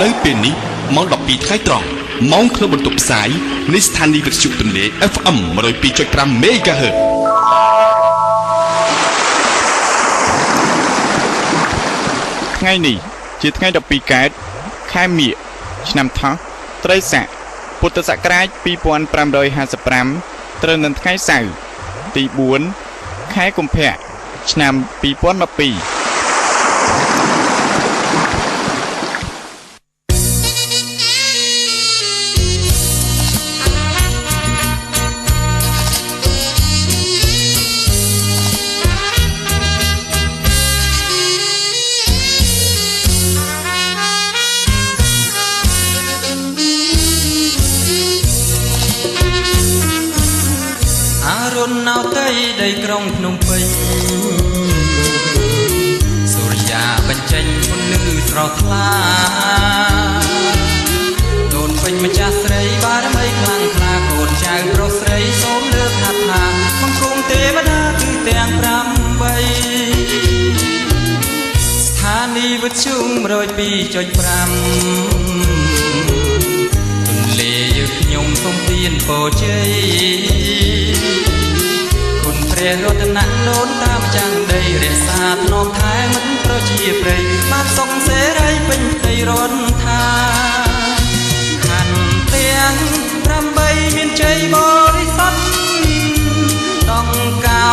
នៅពេលនេះម៉ោង 12 ថ្ងៃត្រង់ម៉ោងធ្វើបន្ទប់ផ្សាយនៃស្ថានីយ៍វិទ្យុទន្លេ FM 102.5 MHz ថ្ងៃនេះជាថ្ងៃ 12 កើតខែមិញឆ្នាំថោះត្រីស័កពុទ្ធសករាជ 2555 ត្រូវនៅថ្ងៃសៅរ៍ទី 4 ខែកុម្ភៈឆ្នាំ 2012 ដីក្រុងភ្នំពេញសូរិយាបញ្ចេញពន្លឺស្រស់ថ្លាដូនពេញម្ចាស់ស្រីបារមីខ្លាំងក្លាកូនចៅប្រុសស្រីសូមលើកហាត់ថាបង្គំទេវតាគឺទាំង8ស្ថានីយ៍វិទ្យុ 102.5 ទន្លេយើងខ្ញុំសូមទានពរជ័យព្រះរតនៈនោនតាមចាំងដីរក្សាធ្នមថែមិនប្រជាប្រិយបានសុខសេរីពេញផ្ទៃរដ្ឋាខណ្ឌទាំង8មានជ័យបរិសុទ្ធដងកោ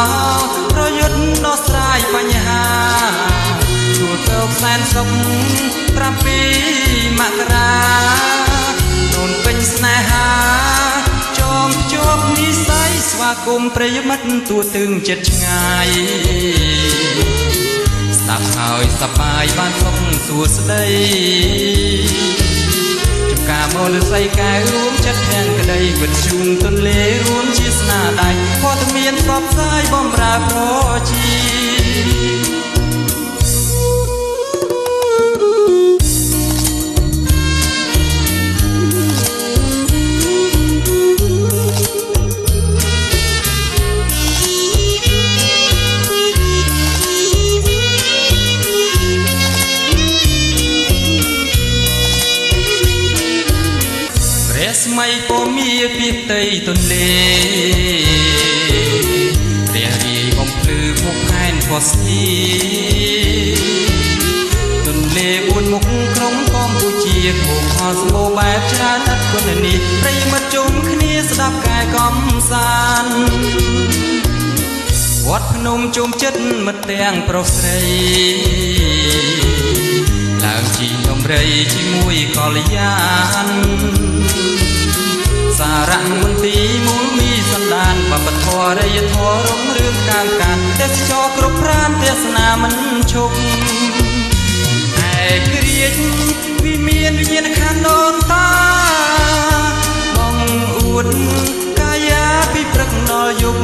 ប្រយុទ្ធដោះស្រាយបញ្ហាជួលទៅសែនសុខ7 មករានោនពេញស្នេហាចងភ្ជាប់និស្ស័យស្វាគមន៍ប្រិយមិត្តទួទឹងចិត្តឆ្ងាយស្ដាប់ហើយសប្បាយបានសុខសួស្ដីចំការមកលើស័យកែវរួមចិត្តទាំងក្តីវិទ្យុទន្លេរួមជាស្នាដៃព័ត៌មានផ្សព្វផ្សាយបំរើប្រជាស្មៃពមៀពីផ្ទៃទន្លេរះរីបំភ្លឺភពផែនពោះស្ទីទន្លេ4មុខក្រុងកម្ពុជាខូខលសម្បូរបែបច្រើនឥតគុណនេះប្រិយមិត្តជុំគ្នាស្ដាប់កាយកំសាន្តវត្តភ្នំជុំចិត្តមិត្តទាំងប្រុសស្រីឡើងជីដំរីជាមួយកល្យានសារៈមន្ទីរមូលមីសន្តានបព្វធម៌រិយធម៌រុងរឿងកាមកានទេសចរគ្រប់ប្រានទេសនាមិនឈប់ឯគ្រាចវិមានវិញ្ញាណខណ្ឌដូនតាបងអួតកាយាពីព្រឹកដល់យប់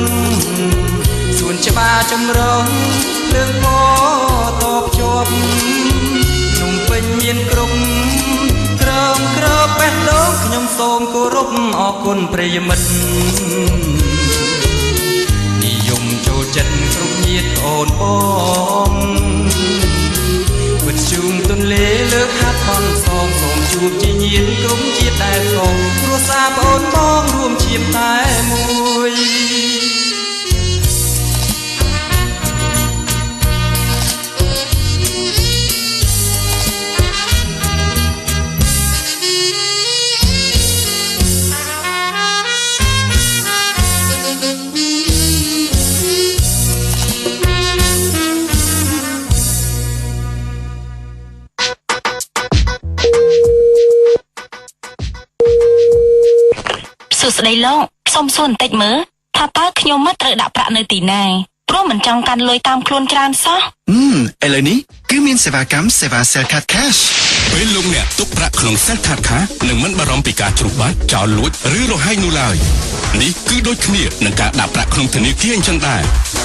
សួនច្បារចម្រុងលើងពោតបជាប់ភ្នំពេញមានគ្រប់ក្រើបបេះដូងខ្ញុំសូមគោរពអរគុណប្រិយមិត្តនិយមចូលចិត្តគ្រប់ញាតិអូនបងវិទ្យុទន្លេលើកហាត់បន់សងសូមជួបជាញាតិក្រុមជាតិតែសងគ្រួសារប្អូនបងរួមជាតែមួយស្ដីលោកសុំសួរបន្តិចមើលថាតើខ្ញុំមកត្រូវដាក់ប្រាក់នៅទីណាព្រោះមិនចង់កាន់លុយតាមខ្លួនច្រើនសោះឥឡូវនេះគឺមានសេវាកម្មសេវា Cellcard Cash ពេលលោកអ្នកទុកប្រាក់ក្នុង Cellcard Cash នឹងមិនបារម្ភពីការជ្រុះបាត់ចោលលួចឬរហែកនោះឡើយនេះគឺដូចគ្នានឹងការដាក់ប្រាក់ក្នុងធនាគារអញ្ចឹងដែរ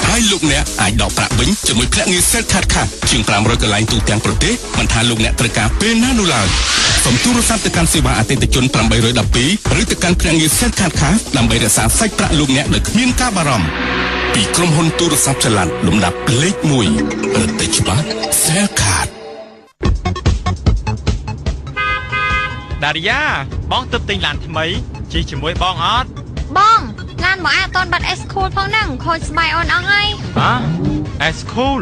ហើយលោកអ្នកអាចដកប្រាក់វិញជាមួយភ្នាក់ងារ Cellcard Cash ជាង500កន្លែងទូទាំងប្រទេសមិនថាលោកអ្នកត្រូវការពេលណានោះឡើយសូមទូរស័ព្ទទៅកាន់សេវាអតិថិជន812ឬទៅកាន់ភ្នាក់ងារ Cellcard Cash ដើម្បីរក្សាសាច់ប្រាក់លោកអ្នកដោយគ្មានការបារម្ភពីក្រុមហ៊ុនទូរស័ព្ទចល័តលំដាប់លេខ1រទេច្បាស់ Cellcard ដារីយ៉ាបងទៅទិញឡានថ្មីជិះជាមួយបងអត់បងឡានមកអាតនបាត់ S Cool ផងហ្នឹងខូចស្បែកអូនអស់ហើយហ៎ S Cool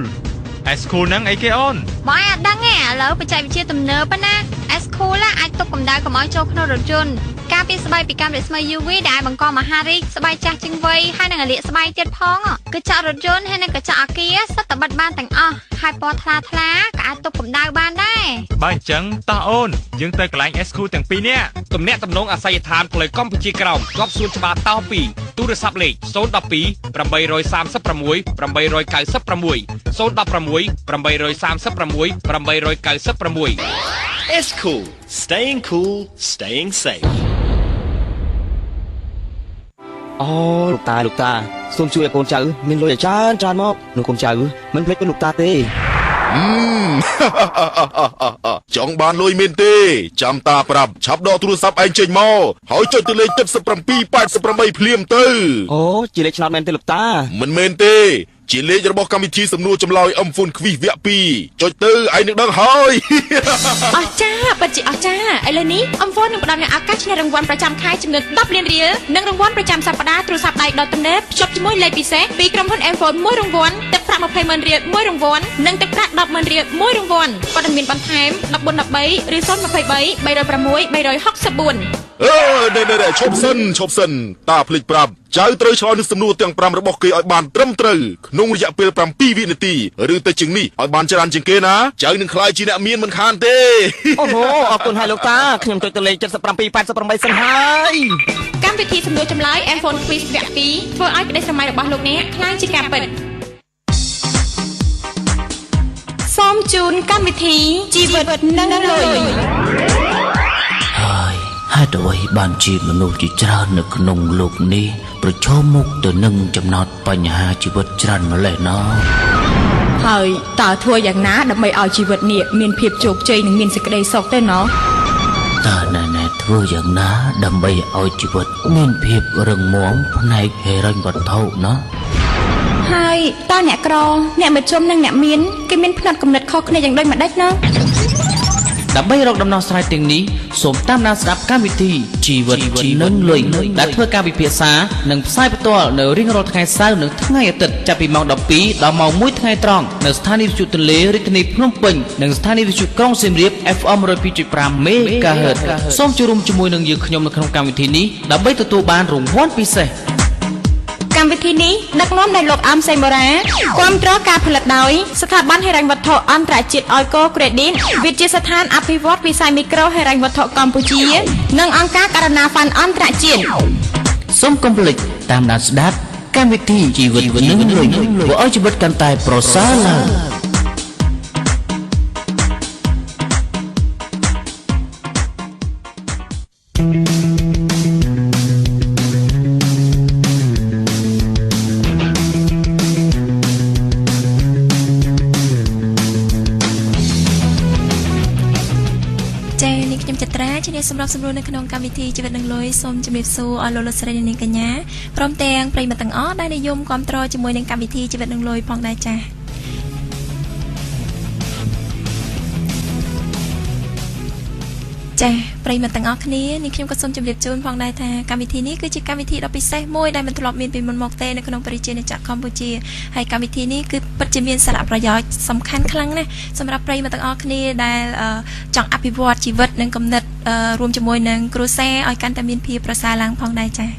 ហ្នឹងអីគេអូនបងអត់ដឹងទេឥឡូវបច្ចេកវិទ្យាទំនើបណា S Cool អាចទប់កម្ដៅកុំឲ្យចូលក្នុងរថយន្តការពារស្បែកពីកាំរស្មី UV ដែលបង្កមហារីកស្បែកចាស់ជាងវ័យហើយនឹងលាកស្បែកទៀតផងកញ្ចក់រថយន្តហើយនឹងកញ្ចក់អគារសុទ្ធតែបិទបានទាំងអស់ហើយពណ៌ថ្លាក៏អាចទប់កម្ដៅបានដែរបើអញ្ចឹងតោះអូនយើងទៅកន្លែង S Cool ទាំងពីរនាក់ទំនាក់ទំនងអាស័យដ្ឋានផ្លូវកម្ពុជាក្រោមជាប់សួនច្បារតោ2ទូរស័ព្ទលេខ012 836 S Cool staying cool staying safe អូលោកតាសូមជួយឲ្យកូនចៅមានលុយច្រើនមកនោះកូនចៅមិនភ្លេចលោកតាទេចង់បានលុយមែនទេចាំតាប្រាប់ឆាប់ដកទូរស័ព្ទឯងចេញមកហើយចុចទៅលេខ7788ភ្លាមទៅអូជាលេខឆ្នោតមែនទេលោកតាមិនមែនទេជាលេខរបស់កម្មវិធីសំណួរចម្លើយអឹមហ្វូនខ្វីសវគ្គ2ចុចទៅឯងនឹងដឹងហើយអស្ចារ្យពិតជាអស្ចារ្យឥឡូវនេះអឹមហ្វូននឹងផ្ដល់នូវឱកាសឈ្នះរង្វាន់ប្រចាំខែចំនួន10លានរៀលនិងរង្វាន់ប្រចាំសប្តាហ៍ទូរស័ព្ទដៃដុតទំនើបភ្ជាប់ជាមួយលេខពិសេសពីក្រុមហ៊ុន M-Phone មួយរង្វាន់ទឹកប្រាក់ 200,000 រៀលមួយរង្វាន់និងទឹកប្រាក់ 10,000 រៀលមួយរង្វាន់ព័ត៌មានបន្ថែម1413ឬ023 306 364នេះឈប់សិនតាភ្លេចប្រាប់ចៅត្រូវឆ្លើយនឹងសំណួរទាំង5របស់គេឲ្យបានត្រឹមត្រូវក្នុងរយៈពេល7វិនាទីឬទៅជាងនេះឲ្យបានច្រើនជាងគេណាចៅនឹងក្លាយជាអ្នកមានមិនខានទេអូហូអរគុណហើយលោកតាខ្ញុំចុចទៅលេខ7788សិនហើយកម្មវិធីសំណួរចម្លើយ M-Phone Quiz វគ្គ2ធ្វើឲ្យក្តីស្រមៃរបស់លោកអ្នកក្លាយជាការពិតសូមជូនកម្មវិធីជីវិតនិងលុយហើយហេតុអ្វីបានជាមនុស្សជាច្រើននៅក្នុងលោកនេះប្រឈមមុខទៅនឹងចំណោទបញ្ហាជីវិតច្រើនម្ល៉េះណោះហើយតើធ្វើយ៉ាងណាដើម្បីឲ្យជីវិតនេះមានភាពជោគជ័យនិងមានសេចក្តីសុខទៅណោះតើណែធ្វើយ៉ាងណាដើម្បីឲ្យជីវិតមានភាពរឹងមាំផ្នែកហិរញ្ញវត្ថុណោះហើយតើអ្នកក្រអ្នកមធ្យមនិងអ្នកមានគេមានផ្នត់គំនិតខុសគ្នាយ៉ាងដូចម្ដេចណោះដើម្បីរកដំណោះស្រាយទាំងនេះសូមតាមដានស្ដាប់កម្មវិធីជីវិតនិងលុយដែលធ្វើការពិភាក្សានិងផ្សាយផ្ទាល់នៅរៀងរាល់ថ្ងៃសៅរ៍និងថ្ងៃអាទិត្យចាប់ពីម៉ោង12ដល់ម៉ោង1ថ្ងៃត្រង់នៅស្ថានីយ៍វិទ្យុទន្លេរាជធានីភ្នំពេញនិងស្ថានីយ៍វិទ្យុក្រុងសៀមរាប FM 102.5 MHz សូមចូលរួមជាមួយនឹងយើងខ្ញុំនៅក្នុងកម្មវិធីនេះដើម្បីទទួលបានរង្វាន់ពិសេសកម្មវិធីនេះដឹកនាំដោយលោកអមសេងបូរ៉ាគាំទ្រការផលិតដោយស្ថាប័នហិរញ្ញវត្ថុអន្តរជាតិអយកូក្រេឌីតវិទ្យាស្ថានអភិវឌ្ឍវិស័យមីក្រូហិរញ្ញវត្ថុកម្ពុជានិងអង្គការករណាហ្វាន់អន្តរជាតិសូមកុំភ្លេចតាមដានស្ដាប់កម្មវិធីជីវិតនិងលុយធ្វើឲ្យជីវិតកាន់តែប្រសើរឡើងសម្រាប់សម្រួលនៅក្នុងកម្មវិធីជីវិតនិងលុយសូមជម្រាបសួរអស់លោកស្រីនិងនាងកញ្ញាព្រមទាំងប្រិយមិត្តទាំងអស់ដែលនិយមគាំទ្រជាមួយនឹងកម្មវិធីជីវិតនិងលុយផងដែរចា៎ចា៎ប្រិយមិត្តទាំងអស់គ្នានាងខ្ញុំក៏សូមជម្រាបជូនផងដែរថាកម្មវិធីនេះគឺជាកម្មវិធីដ៏ពិសេសមួយដែលមិនធ្លាប់មានពីមុនមកទេនៅក្នុងប្រជាជាតិកម្ពុជាហើយកម្មវិធីនេះគឺពិតជាមានសារៈប្រយោជន៍សំខាន់ខ្លាំងណាស់សម្រាប់ប្រិយមិត្តទាំងអស់គ្នាដែលចង់អភិវឌ្ឍជីវិតនិងគំនិតរួមជាមួយនឹងគ្រួសារឲ្យកាន់តែមានភាពប្រសើរឡើងផងដែរចា៎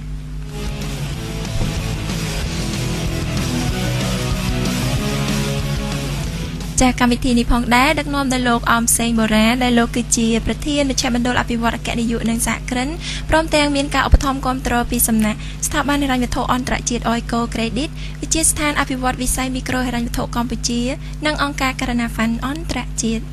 ចាកម្មវិធីនេះផងដែរដឹកនាំដោយលោកអមសេងបូរ៉ាដែលលោកគឺជាប្រធានមជ្ឈមណ្ឌលអភិវឌ្ឍអគ្គនាយកនិងសហគ្រិនព្រមទាំងមានការឧបត្ថម្ភគាំទ្រពីសំណាក់ស្ថាប័នហិរញ្ញវត្ថុអន្តរជាតិអយកូក្រេឌីតវិទ្យាស្ថានអភិវឌ្ឍវិស័យមីក្រូហិរញ្ញវត្ថុកម្ពុជានិងអង្គការករណាហ្វាន់អន្តរជាតិ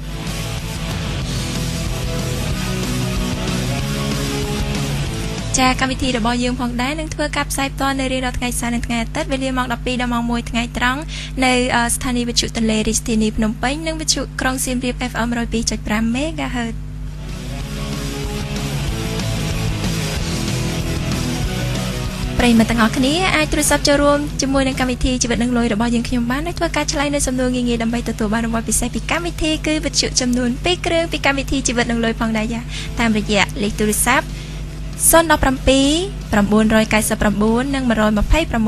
ចាកម្មវិធីរបស់យើងផងដែរនឹងធ្វើការផ្សាយផ្ទាល់នៅរៀងរាល់ថ្ងៃសៅរ៍និងថ្ងៃអាទិត្យវេលាម៉ោង12ដល់ម៉ោង1ថ្ងៃត្រង់នៅស្ថានីយ៍វិទ្យុទន្លេរាជធានីភ្នំពេញនិងវិទ្យុក្រុងសៀមរាប FM 102.5 MHz ប ប្រិយមិត្តទាំងអស់គ្នាអាចទូរស័ព្ទចូលរួមជាមួយនឹងកម្មវិធីជីវិតនឹងលុយរបស់យើងខ្ញុំបានធ្វើការឆ្លើយនៅសំណួរងាយៗដើម្បីទទួលបានរង្វាន់ពិសេសពីកម្មវិធីគឺវិទ្យុចំនួន2គ្រឿងពីកម្មវិធីជីវិតនឹងលុយផងដែរចាតាមរយៈលេខទូរស័ព្ទ017 999 និង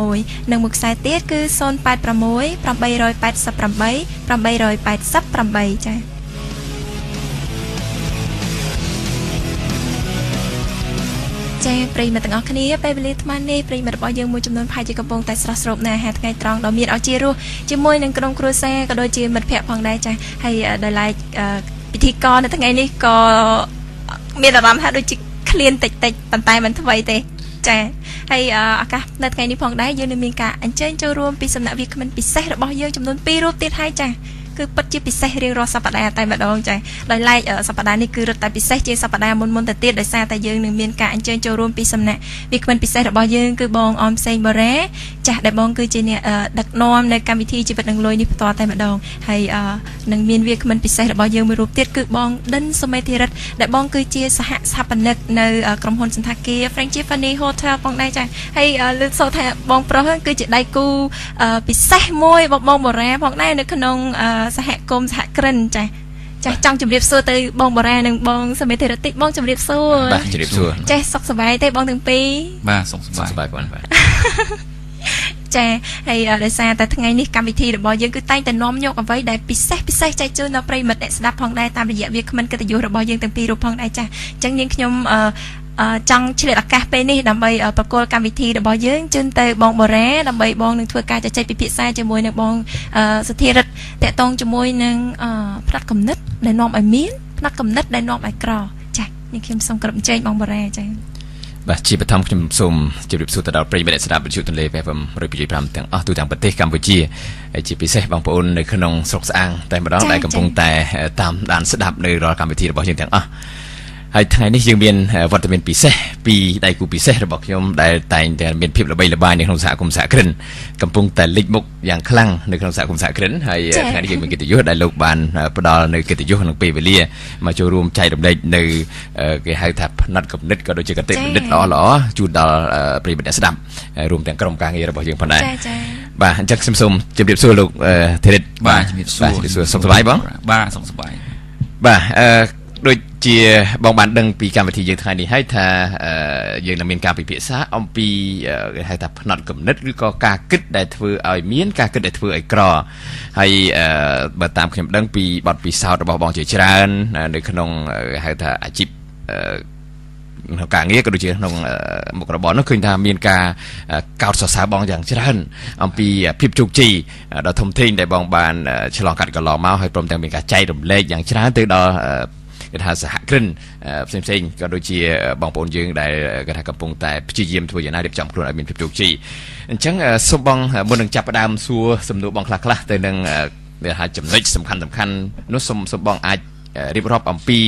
126និងមួយខ្សែទៀតគឺ086 888 888ចាចាប្រិយមិត្តទាំងអស់គ្នាពេលវេលាថ្មនេះប្រិយមិត្តរបស់យើងមួយចំនួនផាយជាកំពុងតែស្រស់ស្រូបនៅអាហារថ្ងៃត្រង់ដ៏មានឱជារសជាមួយនឹងក្រុមគ្រួសារក៏ដូចជាមិត្តភ័ក្តិផងដែរចាហើយដោយឡែកពិធីករនៅថ្ងៃនេះក៏មានអារម្មណ៍ថាដូចជាឃ្លានតិចប៉ុន្តែមិនថ្មីទេចាហើយឱកាសនៅថ្ងៃនេះផងដែរយើងនឹងមានការអញ្ជើញចូលរួមពីសំណាក់វាគ្មិនពិសេសរបស់យើងចំនួន2រូបទៀតហើយចាគឺពិតជាពិសេសរៀងរាល់សប្តាហ៍តែម្ដងចាដោយឡែកសប្តាហ៍នេះគឺរឹតតែពិសេសជាសប្តាហ៍មុនទៅទៀតដោយសារតែយើងនឹងមានការអញ្ជើញចូលរួមពីសំណាក់វាគ្មិនពិសេសរបស់យើងគឺបងអមសេងបូរ៉ាចាស់ដែលបងគឺជាអ្នកដឹកនាំនៅកម្មវិធីជីវិតនឹងលុយនេះផ្ទាល់តែម្ដងហើយនឹងមានវាគ្មិនពិសេសរបស់យើងមួយរូបទៀតគឺបងដិនសុមេធីរិទ្ធដែលបងគឺជាសហស្ថាបនិកនៅក្រុមហ៊ុនសន្តាគារ Francifani Hotel ផងដែរចាហើយលើកសូថាបងប្រុសគឺជាដៃគូពិសេសមួយបងបូរ៉ាផងដែរនៅក្នុងសហគមន៍សហគ្រិនចាចង់ជម្រាបសួរទៅបងបូរ៉ានិងបងសមេធិរតិបងជម្រាបសួរបាទជម្រាបសួរចេះសុខសប្បាយទេបងទាំងពីរបាទសុខសប្បាយបងបាទចាហើយដោយសារតែថ្ងៃនេះកម្មវិធីរបស់យើងគឺតែងតែនាំយកអ្វីដែលពិសេសចែកជូនដល់ប្រិយមិត្តអ្នកស្ដាប់ផងដែរតាមរយៈវាគ្មិនកិត្តិយសរបស់យើងទាំងពីររូបផងដែរចាអញ្ចឹងនាងខ្ញុំចង់ឆ្លៀតឱកាសពេលនេះដើម្បីប្រគល់កម្មវិធីរបស់យើងជូនទៅបងបូរ៉ាដើម្បីបងនឹងធ្វើការជជែកពិភាក្សាជាមួយនឹងបងសុធិរិទ្ធតាក់ទងជាមួយនឹងផ្នែកគំនិតដែលនាំឲ្យមានផ្នែកគំនិតដែលនាំឲ្យក្រចានេះខ្ញុំសូមគោរពអញ្ជើញបងបូរ៉ាចាបាទជាបឋមខ្ញុំសូមជម្រាបសួរទៅដល់ប្រិយមិត្តអ្នកស្ដាប់វិទ្យុទន្លេ FM 105ទាំងអស់ទូទាំងប្រទេសកម្ពុជាហើយជាពិសេសបងប្អូននៅក្នុងស្រុកស្អាងតែម្ដងដែលកំពុងតែតាមដានស្ដាប់នៅរាល់កម្មវិធីរបស់យើងទាំងអស់ហើយថ្ងៃនេះយើងមានវត្តមានពិសេសពីដៃគូពិសេសរបស់ខ្ញុំដែលតែងតែមានភាពល្បីល្បាញនៅក្នុងសហគមន៍សហគ្រិនកំពុងតែលេចមុខយ៉ាងខ្លាំងនៅក្នុងសហគមន៍សហគ្រិនហើយថ្ងៃនេះយើងមានកិត្តិយសដែលលោកបានផ្ដល់នៅកិត្តិយសក្នុងពេលវេលាមកចូលរួមចែករំលែកនៅគេហៅថាផ្នែកគំនិតក៏ដូចជាកតិគំនិតល្អជូនដល់ប្រិយមិត្តអ្នកស្ដាប់រួមទាំងក្រុមការងាររបស់យើងផងដែរបាទអញ្ចឹងខ្ញុំសូមជម្រាបសួរលោកធិរិទ្ធបាទជម្រាបសួរសុខសប្បាយបងបាទសុខសប្បាយបាទដូចជាបងបានដឹងពីកម្មវិធីយើងថ្ងៃនេះហើយថាយើងនឹងមានការពិភាក្សាអំពីគេហៅថាផ្នែកគំនិតឬក៏ការគិតដែលធ្វើឲ្យមានការគិតដែលធ្វើឲ្យក្រហើយបើតាមខ្ញុំដឹងពីបទពិសោធន៍របស់បងជាច្រើននៅក្នុងគេហៅថាអាជីពក្នុងការងារក៏ដូចជាក្នុងមុខរបរនោះឃើញថាមានការកោតសរសើរបងយ៉ាងច្រើនអំពីភាពជោគជ័យដ៏ធំធេងដែលបងបានឆ្លងកាត់កន្លងមកហើយព្រមទាំងមានការចែករំលែកយ៉ាងច្រើនទៅដល់គេថាសហគ្រិនផ្សេងក៏ដូចជាបងប្អូនយើងដែលគេថាកំពុងតែព្យាយាមធ្វើយ៉ាងណារៀបចំខ្លួនឲ្យមានភាពជោគជ័យអញ្ចឹងសូមបងមុននឹងចាប់ផ្ដើមសួរសំណួរបងខ្លះទៅនឹងគេថាចំណុចសំខាន់នោះសូមបងអាចរៀបរាប់អំពី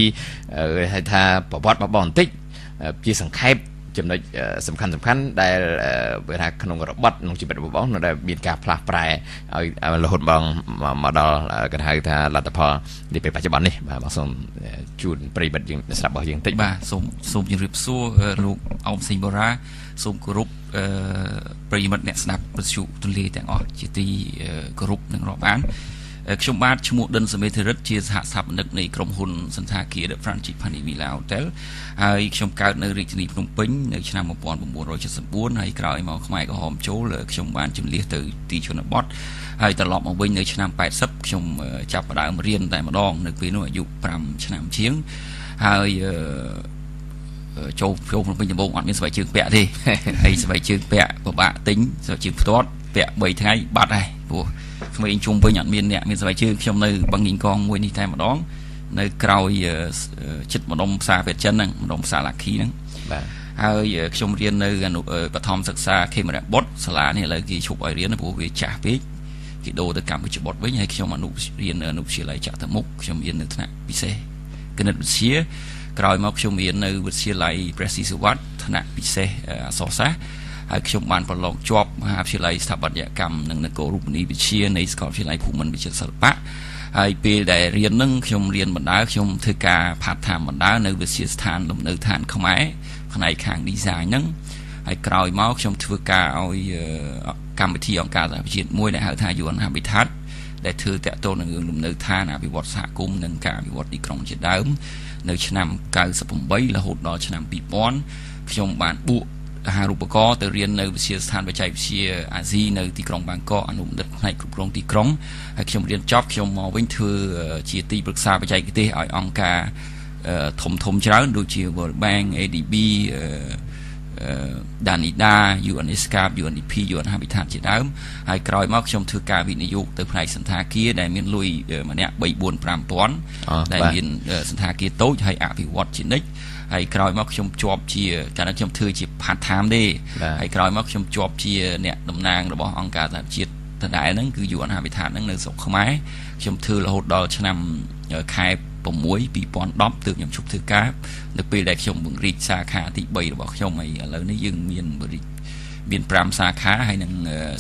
គេហៅថាប្រវត្តិរបស់បងបន្តិចជាសង្ខេបចំណុចសំខាន់ដែលគេថាក្នុងរបត់ក្នុងជីវិតរបស់បងដែលមានការផ្លាស់ប្រែឲ្យរហូតបងមកដល់គេហៅថាលទ្ធផលនាពេលបច្ចុប្បន្ននេះបាទបងសូមជូនប្រិយមិត្តយើងស្ដាប់របស់យើងបន្តិចបាទសូមជម្រាបសួរលោកអមសេងបូរ៉ាសូមគោរពប្រិយមិត្តអ្នកស្ដាប់វិទ្យុទន្លេទាំងអស់ជាទីគោរពនិងរាប់អានខ្ញុំបាទឈ្មោះដិនសមេធិរិទ្ធជាសហស្ថាបនិកនៃក្រុមហ៊ុនសន្តាគារ The Francifani Hotel ហើយខ្ញុំកើតនៅរាជធានីភ្នំពេញនៅឆ្នាំ1974ហើយក្រោយមកខ្មែរក្រហមចូលខ្ញុំបានជម្លៀសទៅទីជនបទហើយត្រឡប់មកវិញនៅឆ្នាំ80ខ្ញុំចាប់ផ្ដើមរៀនតែម្ដងនៅពេលនោះអាយុ5ឆ្នាំជាងហើយចូលភ្នំពេញដំបូងអត់មានស្បែកជើងពាក់ទេហើយស្បែកជើងពាក់ពិបាកទិញស្បែកជើងផ្ទាត់ពាក់3ថ្ងៃបាត់ហើយព្រោះក្មេងជុំវិញអត់មានអ្នកមានស្បែកជើងខ្ញុំនៅបឹងញីកងមួយនេះតែម្ដងនៅក្រោយចិត្តម្ដុំផ្សារពេទ្យចិនហ្នឹងម្ដុំផ្សារឡាខីហ្នឹងបាទហើយខ្ញុំរៀននៅបឋមសិក្សាខេមរៈបុត្រសាលានេះឥឡូវគេឈប់ឲ្យរៀនព្រោះវាចាស់ពេកគេដូរទៅកម្ពុជាបុត្រវិញហើយខ្ញុំរៀននៅអនុវិទ្យាល័យចតុមុខខ្ញុំរៀននៅថ្នាក់ពិសេសគណិតវិទ្យាក្រោយមកខ្ញុំរៀននៅវិទ្យាល័យព្រះស៊ីសុវត្ថិថ្នាក់ពិសេសអក្សរសាស្ត្រហើយខ្ញុំបានប្រឡងជាប់មហាវិទ្យាល័យស្ថាបត្យកម្មនិងនគររូបនីយវិទ្យានៃសាកលវិទ្យាល័យភូមិន្ទវិទ្យាសិល្បៈហើយពេលដែលរៀននឹងខ្ញុំរៀនបណ្ដើខ្ញុំធ្វើការផាតថាមបណ្ដើនៅវិទ្យាស្ថានលំនៅឋានខ្មែរផ្នែកខាង design ហ្នឹង ហើយក្រោយមកខ្ញុំធ្វើការឲ្យកម្មវិធីអង្គការសហប្រជាជាតិមួយដែលហៅថា UN Habitat ដែលធ្វើតាក់ទងនឹងរឿងលំនៅឋានអភិវឌ្ឍសហគមន៍និងការអភិវឌ្ឍទីក្រុងជាដើមនៅឆ្នាំ98រហូតដល់ឆ្នាំ2000ខ្ញុំបានបួកអាហារូបករណ៍ទៅរៀននៅវិទ្យាស្ថានបច្ចេកវិទ្យាអាស៊ីនៅទីក្រុងបាងកកអនុបណ្ឌិតផ្នែកគ្រប់គ្រងទីក្រុងហើយខ្ញុំរៀនចប់ខ្ញុំមកវិញធ្វើជាទីប្រឹក្សាបច្ចេកទេសឲ្យអង្គការធំច្រើនដូចជា World Bank ADB Danida UNESCAP UNDP UN Habitat ជាដើមហើយក្រោយមកខ្ញុំធ្វើការវិនិយោគទៅផ្នែកសន្តាគារដែលមានលុយម្នាក់ 3-4-5,000 ដែលមានសន្តាគារតូចហើយអភិវឌ្ឍជានិច្ចហើយក្រោយមកខ្ញុំជាប់ជាកាលនោះខ្ញុំធ្វើជា part time ទេហើយក្រោយមកខ្ញុំជាប់ជាអ្នកតំណាងរបស់អង្គការសហជាតិដដែលហ្នឹងគឺ UN Habitat ហ្នឹងនៅស្រុកខ្មែរខ្ញុំធ្វើរហូតដល់ឆ្នាំខែ6 2010ទើបខ្ញុំជប់ធ្វើការនៅពេលដែលខ្ញុំបង្រីកសាខាទី3របស់ខ្ញុំហើយឥឡូវនេះយើងមាន5សាខាហើយនឹង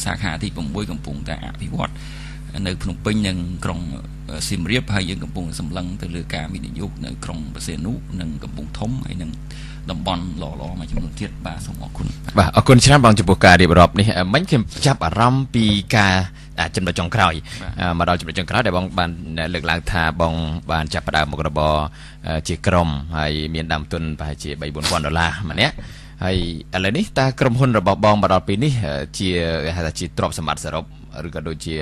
សាខាទី6កំពុងតែអភិវឌ្ឍនៅភ្នំពេញនិងក្រុងសៀមរាបហើយយើងកំពុងសម្លឹងទៅលើការវិនិយោគនៅក្រុងបរសេនុនិងកំពង់ធំហើយនឹងតំបន់ល្អៗមួយចំនួនទៀតបាទសូមអរគុណបាទអរគុណច្រើនបងចំពោះការរៀបរាប់នេះមិញខ្ញុំចាប់អារម្មណ៍ពីការចំណុចចុងក្រោយមកដល់ចំណុចចុងក្រោយដែលបងបានលើកឡើងថាបងបានចាប់ផ្ដើមមុខរបរជាក្រុមហើយមានដើមទុនប្រហែលជា $3-4,000 ម្នាក់ហើយឥឡូវនេះតើក្រុមហ៊ុនរបស់បងមកដល់ពេលនេះជាហៅថាជាទ្រព្យសម្បត្តិសរុបឬក៏ដូចជា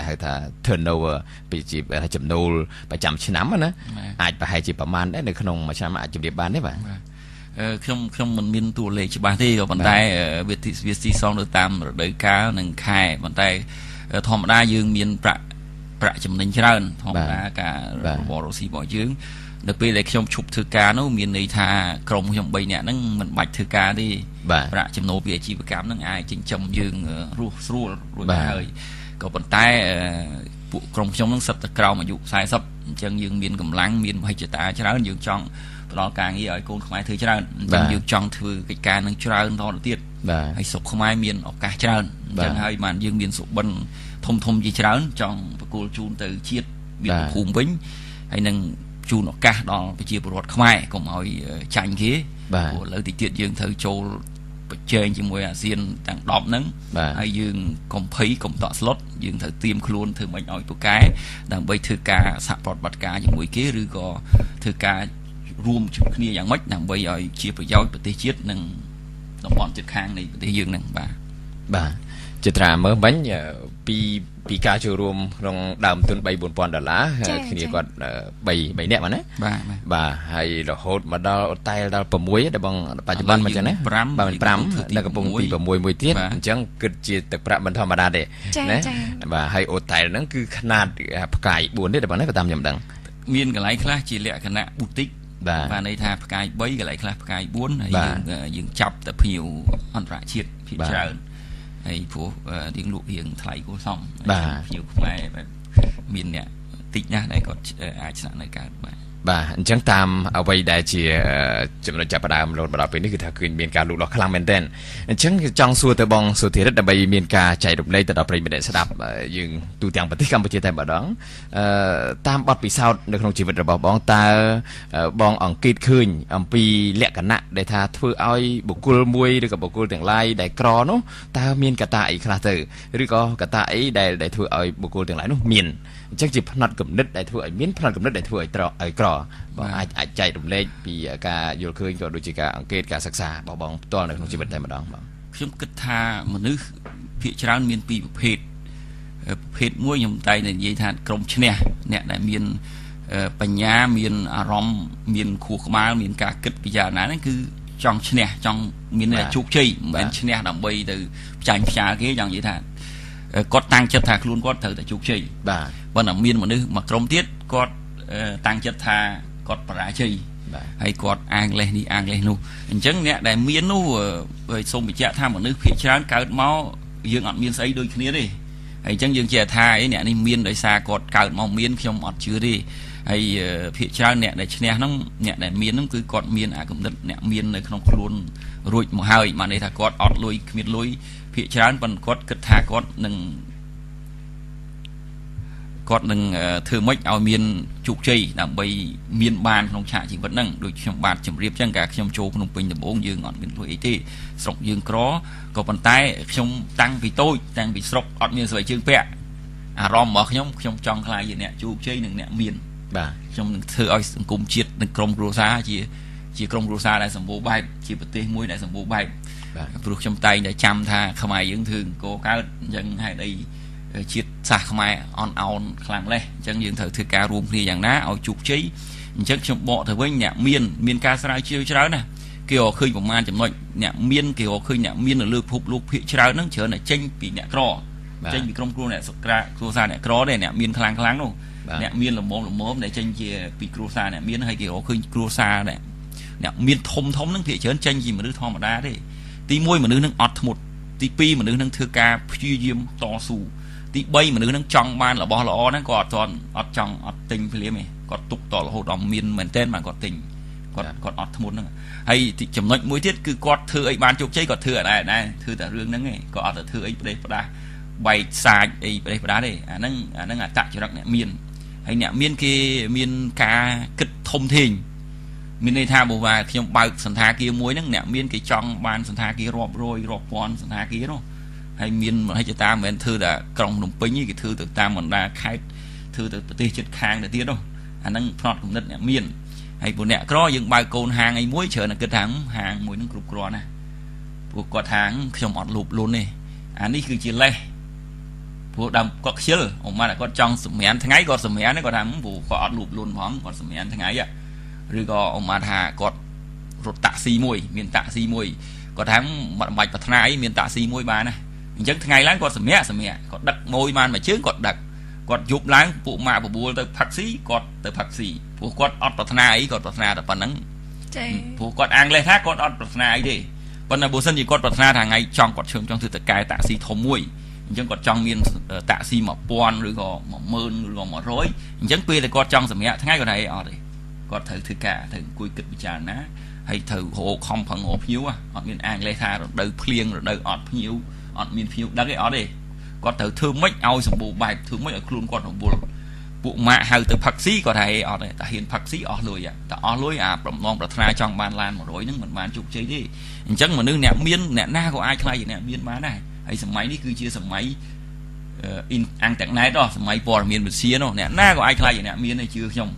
ហៅថា turnover ពីជាចំណូលប្រចាំឆ្នាំណាអាចប្រហែលជាប្រមាណដែរនៅក្នុងមួយឆ្នាំអាចជម្រាបបានទេបាទខ្ញុំមិនមានតួលេខច្បាស់ទេក៏ប៉ុន្តែវាទីសងទៅតាមរដូវកាលនិងខែប៉ុន្តែធម្មតាយើងមានប្រាក់ចំណេញច្រើនធម្មតាការរបររកស៊ីរបស់យើងនៅពេលដែលខ្ញុំឈប់ធ្វើការនោះមានន័យថាក្រុមខ្ញុំ3នាក់ហ្នឹងមិនបាច់ធ្វើការទេប្រាក់ចំណូលពីអាជីវកម្មហ្នឹងអាចចិញ្ចឹមយើងរស់ស្រួលរួចហើយក៏ប៉ុន្តែពួកក្រុមខ្ញុំហ្នឹងសិតតែក្រោមអាយុ40អញ្ចឹងយើងមានកម្លាំងមានមហិច្ឆតាច្រើនយើងចង់ផ្ដល់ការងារឲ្យកូនខ្មែរធ្វើច្រើនអញ្ចឹងយើងចង់ធ្វើកិច្ចការនឹងច្រើនតទៅទៀតហើយស្រុកខ្មែរមានឱកាសច្រើនអញ្ចឹងហើយបានយើងមានសុបិនធំជាច្រើនចង់ប្រគល់ជូនទៅជាតិមានភូមិវិញហើយនឹងជូនឱកាសដល់ប្រជាពលរដ្ឋខ្មែរកុំឲ្យចាញ់គេព្រោះឥឡូវតិចទៀតយើងត្រូវចូលប្រជែងជាមួយអាស៊ានទាំង10ហ្នឹងហើយយើងកុំភ័យកុំតក់ស្លុតយើងត្រូវត្រៀមខ្លួនធ្វើម៉េចឲ្យពូកែដើម្បីធ្វើការសហប្រតិបត្តិការជាមួយគេឬក៏ធ្វើការរួមគ្នាយ៉ាងម៉េចដើម្បីឲ្យជាប្រយោជន៍ប្រទេសជាតិនិងតំបន់ជិតខាងនៃប្រទេសយើងហ្នឹងបាទចត្រាមើលមិញពីការចូលរួមក្នុងដើមទុន$3-4,000គ្នាគាត់3នាក់មកណាបាទហើយរហូតមកដល់តែដល់6ដែលបងបច្ចុប្បន្នមកចឹងណា5នៅកំពុងទី6មួយទៀតអញ្ចឹងគិតជាទឹកប្រាក់មិនធម្មតាទេណាបាទហើយអូតែលហ្នឹងគឺຂະຫນាតផ្កាយ4ទេបងណាតាមខ្ញុំដឹងមានកន្លែងខ្លះជាលក្ខណៈប៊ូទិកបាទន័យថាផ្កាយ3កន្លែងខ្លះផ្កាយ4ហើយយើងចាប់តែភ្ញៀវអន្តរជាតិភាគច្រើនហើយព្រោះរៀងលក់រៀងថ្លៃគួរសមភ្ញៀវខ្មែរមានអ្នកតិចណាស់ដែលគាត់អាចស្នាក់នៅកើតបាទអញ្ចឹងតាមអ្វីដែលជាចំណុចចាប់ផ្ដើមរហូតដល់ពេលនេះគឺថាគឺមានការលូតលាស់ខ្លាំងមែនទែនអញ្ចឹងចង់សួរទៅបងសុធិរិទ្ធដើម្បីមានការចែករំលែកទៅដល់ប្រិយមិត្តស្ដាប់យើងទូទាំងប្រទេសកម្ពុជាតែម្ដងតាមបទពិសោធន៍នៅក្នុងជីវិតរបស់បងតើបងអង្កេតឃើញអំពីលក្ខណៈដែលថាធ្វើឲ្យបុគ្គលមួយឬក៏បុគ្គលទាំងឡាយដែលក្រនោះតើមានកត្តាអីខ្លះទៅឬក៏កត្តាអីដែលធ្វើឲ្យបុគ្គលទាំងឡាយនោះមានអញ្ចឹងជាផ្នត់គំនិតដែលធ្វើឲ្យមានផ្នត់គំនិតដែលធ្វើឲ្យក្របងអាចចែករំលែកពីការយល់ឃើញក៏ដូចជាការអង្កេតការសិក្សារបស់បងផ្ទាល់នៅក្នុងជីវិតតែម្ដងបងខ្ញុំគិតថាមនុស្សភាគច្រើនមានពីរប្រភេទមួយខ្ញុំតែនិយាយថាក្រុមឈ្នះអ្នកដែលមានបញ្ញាមានអារម្មណ៍មានខួរក្បាលមានការគិតពិចារណាហ្នឹងគឺចង់ឈ្នះចង់មានជោគជ័យមិនមែនឈ្នះដើម្បីទៅផ្ចាញ់ផ្សាគេចង់និយាយថាគាត់តាំងចិត្តថាខ្លួនគាត់ត្រូវតែជោគជ័យបាទប៉ុន្តែមានមនុស្សមួយក្រុមទៀតគាត់តាំងចិត្តថាគាត់បរាជ័យហើយគាត់អាងលេសនេះអាងលេសនោះអញ្ចឹងអ្នកដែលមាននោះសូមបញ្ជាក់ថាមនុស្សភាគច្រើនកើតមកយើងអត់មានស្អីដូចគ្នាទេហើយអញ្ចឹងយើងជាថាអីអ្នកនេះមានដោយសារគាត់កើតមកមានខ្ញុំអត់ជឿទេហើយភាគច្រើនអ្នកដែលឈ្នះហ្នឹងអ្នកដែលមានហ្នឹងគឺគាត់មានអាគំនិតអ្នកមាននៅក្នុងខ្លួនរួចមកហើយបានន័យថាគាត់អត់លុយគ្មានលុយភាគច្រើនប៉ុន្តែគាត់គិតថាគាត់នឹង គាត់នឹងធ្វើម៉េចឲ្យមានជោគជ័យដើម្បីមានបានក្នុងឆាកជីវិតហ្នឹងដូចខ្ញុំបាទជម្រាបចឹងការខ្ញុំចូលភ្នំពេញដំបូងយើងអត់មានលុយអីទេស្រុកយើងក្រក៏ប៉ុន្តែខ្ញុំតាំងពីតូចតាំងពីស្រុកអត់មានស្បែកជើងពាក់អារម្មណ៍របស់ខ្ញុំចង់ខ្លាយជាអ្នកជោគជ័យនិងអ្នកមានបាទខ្ញុំនឹងធ្វើឲ្យសង្គមជាតិនិងក្រុមគ្រួសារជាក្រុមគ្រួសារដែលសម្បូរបែបជាប្រទេសមួយដែលសម្បូរបែបព្រោះខ្ញុំតែងតែចាំថាខ្មែរយើងធ្វើអង្គរកើតអញ្ចឹងហេតុអីជាតិសាសខ្មែរអន់អោនខ្លាំងលេះអញ្ចឹងយើងត្រូវធ្វើការរួមគ្នាយ៉ាងណាឲ្យជោគជ័យអញ្ចឹងខ្ញុំបកទៅវិញអ្នកមានការស្រាវជ្រាវច្រើនណាគេរកឃើញប្រមាណចំណុចអ្នកមានគេរកឃើញអ្នកមាននៅលើពិភពលោកភាគច្រើនហ្នឹងច្រើនតែចេញពីអ្នកក្រចេញពីក្រុមគ្រួអ្នកគ្រួសារអ្នកក្រទេអ្នកមានខ្លាំងនោះអ្នកមានល្មមដែលចេញជាពីគ្រួសារអ្នកមានហើយគេរកឃើញគ្រួសារអ្នកមានធំហ្នឹងភាគច្រើនចេញជាមនុស្សធម្មតាទេទី1មនុស្សហ្នឹងអត់ធ្មត់ទី2មនុស្សហ្នឹងធ្វើការព្យាយាមតស៊ូទី3មនុស្សហ្នឹងចង់បានរបស់ល្អហ្នឹងក៏អត់ទិញភ្លាមទេគាត់ទុកតរហូតដល់មានមែនតើបានគាត់ទិញគាត់អត់ធ្មត់ហ្នឹងហើយចំណុចមួយទៀតគឺគាត់ធ្វើអីបានជោគជ័យគាត់ធ្វើអត់ដែរធ្វើតែរឿងហ្នឹងឯងគាត់អត់ទៅធ្វើអីផ្ដេសផ្ដាស់បែកសាច់អីផ្ដេសផ្ដាស់ទេអាហ្នឹងអត្តចរិតអ្នកមានហើយអ្នកមានគេមានការគិតធំធេងមានន័យថាបើថាខ្ញុំបើកសន្តាគារមួយហ្នឹងអ្នកមានគេចង់បានសន្តាគាររាប់រយរាប់ពាន់សន្តាគារនោះហើយមានមហិច្ឆតាមិនមែនធ្វើតែក្រុងភ្នំពេញទេគេធ្វើទៅតាមបណ្ដាខេត្តធ្វើទៅប្រទេសជិតខាងទៅទៀតនោះអាហ្នឹងផ្នត់គំនិតអ្នកមានហើយពួកអ្នកក្រយើងបើកកូនហាងអីមួយច្រើនតែគិតថាហាងមួយហ្នឹងគ្រប់គ្រាន់ណាពួកគាត់ហាងខ្ញុំអត់លូបលុនទេអានេះគឺជាលេសពួកដើមគាត់ខ្ជិលអមគាត់ចង់សម្រានថ្ងៃគាត់សម្រានគាត់ថាពួកគាត់អត់លូបលុនផងគាត់សម្រានថ្ងៃឬក៏អមថាគាត់រត់តាក់ស៊ីមួយមានតាក់ស៊ីមួយគាត់ថាមិនបាច់ប្រាថ្នាអីមានតាក់ស៊ីមួយបានណាអញ្ចឹងថ្ងៃឡើងគាត់សម្រាកគាត់ដឹកម៉ួយបានមួយជើងគាត់ដឹកគាត់យប់ឡើងពួកម៉ាក់បបួលទៅផឹកស៊ីគាត់ទៅផឹកស៊ីព្រោះគាត់អត់ប្រាថ្នាអីគាត់ប្រាថ្នាតែប៉ុណ្្នឹងចា៎ព្រោះគាត់អាងលេសថាគាត់អត់ប្រាថ្នាអីទេប៉ុន្តែបើសិនជាគាត់ប្រាថ្នាថាថ្ងៃចង់គាត់ចង់ធ្វើតកែតាក់ស៊ីធំមួយអញ្ចឹងគាត់ចង់មានតាក់ស៊ី 1000 ឬក៏ 10000 ឬក៏ 100អញ្ចឹងពេលដែលគាត់ចង់សម្រាកថ្ងៃគាត់ថាអត់ទេគាត់ត្រូវធ្វើការត្រូវអង្គុយគិតពិចារណាហើយត្រូវរកខំប្រឹងរកភ្ញៀវអត់មានអាងលេសថារដូវភ្លៀងរដូវអត់ភ្ញៀវអត់មានភ្ញៀវដឹកទេអត់ទេគាត់ត្រូវធ្វើម៉េចឲ្យសម្បូរបែបធ្វើម៉េចឲ្យខ្លួនគាត់រវល់ពួកម៉ាក់ហៅទៅផឹកស៊ីគាត់ថាអត់ទេតែហ៊ានផឹកស៊ីអស់លុយតែអស់លុយអាប្រមងប្រាថ្នាចង់បានឡាន100ហ្នឹងមិនបានជោគជ័យទេអញ្ចឹងមនុស្សអ្នកមានអ្នកណាក៏អាចខ្លាយជាអ្នកមានបានដែរហើយសម័យនេះគឺជាសម័យអ៊ីនធឺណិតសម័យព័ត៌មានវិទ្យានោះអ្នកណាក៏អាចខ្លាយជាអ្នកមានទេជឿខ្ញុំ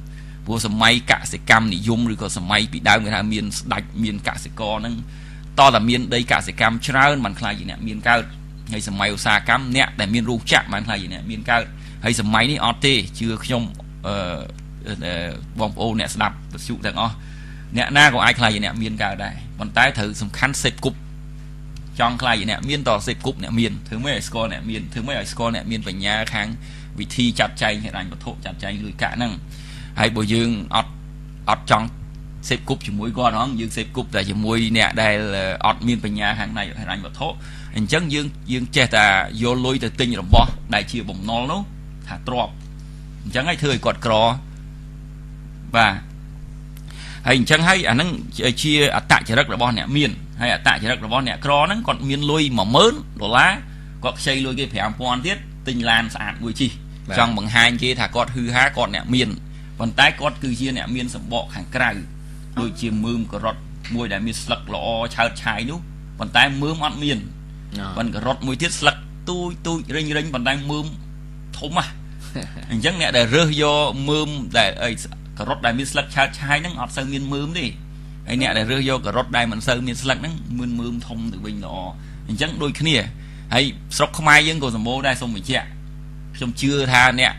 ព្រោះសម័យកសិកម្មនិយមឬក៏សម័យពីដើមគេថាមានស្ដេចមានកសិករហ្នឹងតតែមានដីកសិកម្មច្រើនបានខ្លាយជាអ្នកមានកើតហើយសម័យឧស្សាហកម្មអ្នកដែលមានរោងចក្របានខ្លាយជាអ្នកមានកើតហើយសម័យនេះអត់ទេជឿខ្ញុំបងប្អូនអ្នកស្ដាប់វិទ្យុទាំងអស់អ្នកណាក៏អាចខ្លាយជាអ្នកមានកើតដែរប៉ុន្តែត្រូវសំខាន់សេពគប់ចង់ខ្លាយជាអ្នកមានតសេពគប់អ្នកមានធ្វើម៉េចឲ្យស្គាល់អ្នកមានធ្វើម៉េចឲ្យស្គាល់អ្នកមានបញ្ញាខាងវិធីចាត់ចែងហិរញ្ញវត្ថុចាត់ចែងលុយកាក់ហ្នឹងហើយបើយើងអត់ចង់សេពគប់ជាមួយគាត់ហ្នឹងយើងសេពគប់តែជាមួយអ្នកដែលអត់មានបញ្ញាខាងណៃហិរញ្ញវត្ថុអញ្ចឹងយើងចេះតែយកលុយទៅទិញរបស់ដែលជាបំណុលនោះថាទ្របអញ្ចឹងឲ្យធ្វើឲ្យគាត់ក្របាទហើយអញ្ចឹងហើយអាហ្នឹងជាអត្តចរិតរបស់អ្នកមានហើយអត្តចរិតរបស់អ្នកក្រហ្នឹងគាត់មានលុយ$10000គាត់ខ្ចីលុយគេ5000ទៀតទិញឡានស្អាតមួយជិះចង់បង្ហាញគេថាគាត់ហឺហាគាត់អ្នកមានប៉ុន្តែគាត់គឺជាអ្នកមានសម្បកខាងក្រៅដូចជាមើមការ៉ុតមួយដែលមានស្លឹកល្អឆើតឆាយនោះប៉ុន្តែមើមអត់មានប៉ុន្តែការ៉ុតមួយទៀតស្លឹកទូចរិញប៉ុន្តែមើមធំអញ្ចឹងអ្នកដែលរើសយកមើមដែលការ៉ុតដែលមានស្លឹកឆើតឆាយហ្នឹងអត់សូវមានមើមទេហើយអ្នកដែលរើសយកការ៉ុតដែលមិនសូវមានស្លឹកហ្នឹងមានមើមធំទៅវិញល្អអញ្ចឹងដូចគ្នាហើយស្រុកខ្មែរយើងក៏សម្បូរដែរសូមបញ្ជាក់ខ្ញុំជឿថាអ្នក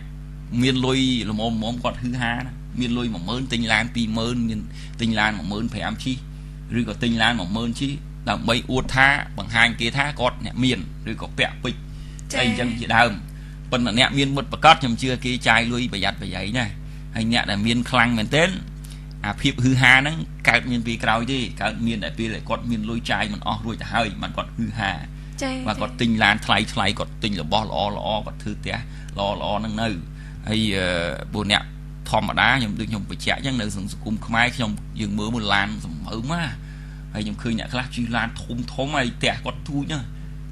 មានលុយល្មមគាត់ហឺហាណាមានលុយ10000ទិញឡាន20000មានទិញឡាន15000ជិះឬក៏ទិញឡាន10000ជិះដើម្បីអួតថាបង្ហាញគេថាគាត់អ្នកមានឬក៏ពាក់ពេជ្រអីអញ្ចឹងជាដើមប៉ុន្តែអ្នកមានមុតប្រកាសខ្ញុំជឿគេចាយលុយប្រយ័ត្នប្រយែងណាហើយអ្នកដែលមានខ្លាំងមែនទែនអាភាពហឺហាហ្នឹងកើតមានពីក្រោយទេកើតមានតែពេលគាត់មានលុយចាយមិនអស់រួចទៅហើយមិនគាត់ហឺហាចា៎បាទគាត់ទិញឡានថ្លៃគាត់ទិញរបស់ល្អគាត់ធ្វើផ្ទះល្អហ្នឹងនៅហើយពួកអ្នកធម្មតាខ្ញុំដូចខ្ញុំបញ្ជាក់អញ្ចឹងនៅសង្គមខ្មែរយើងមើលមួយឡានសម្បើមណាហើយខ្ញុំឃើញអ្នកខ្លះជិះឡានធំហើយផ្ទះគាត់ទូចណា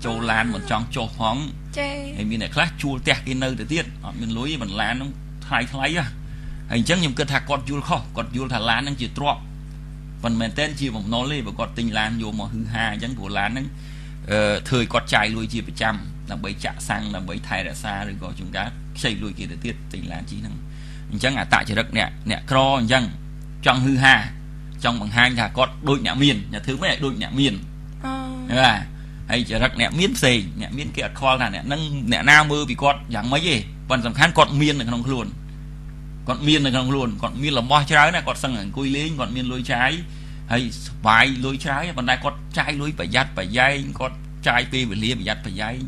ចូលឡានមិនចង់ចុះផង ហើយមានអ្នកខ្លះជួលផ្ទះគេនៅទៅទៀតអត់មានលុយបន្លានហ្នឹងថ្លៃហើយអញ្ចឹងខ្ញុំគិតថាគាត់យល់ខុសគាត់យល់ថាឡានហ្នឹងជាទ្រព្យប៉ុន្តែមែនតើជាបំណុលទេបើគាត់ទិញឡានយកមកហឺហាអញ្ចឹងព្រោះឡានហ្នឹងធ្វើឲ្យគាត់ចាយលុយជាប្រចាំដើម្បីចាក់សាំងដើម្បីថែរក្សាឬក៏ជួនកាលខ្ចីលុយគេទៅទៀតទិញឡានជីហ្នឹងអញ្ចឹងអតចរិតអ្នកក្រអញ្ចឹងចង់ហឺហាចង់បង្ហាញថាគាត់ដូចអ្នកមានអ្នកធ្វើមិនឲ្យដូចអ្នកមានបាទហើយចរិតអ្នកមានផ្សេងអ្នកមានគេអត់ខ្វល់ថាអ្នកហ្នឹងអ្នកណាមើលពីគាត់យ៉ាងម៉េចទេប៉ុន្តែសំខាន់គាត់មាននៅក្នុងខ្លួនគាត់មានរបស់ច្រើនណាគាត់សឹងអង្គុយលេងគាត់មានលុយចាយហើយសុបាយលុយច្រើនប៉ុន្តែគាត់ចាយលុយប្រយ័ត្នប្រយែងគាត់ចាយពេលវេលាប្រយ័ត្នប្រយែង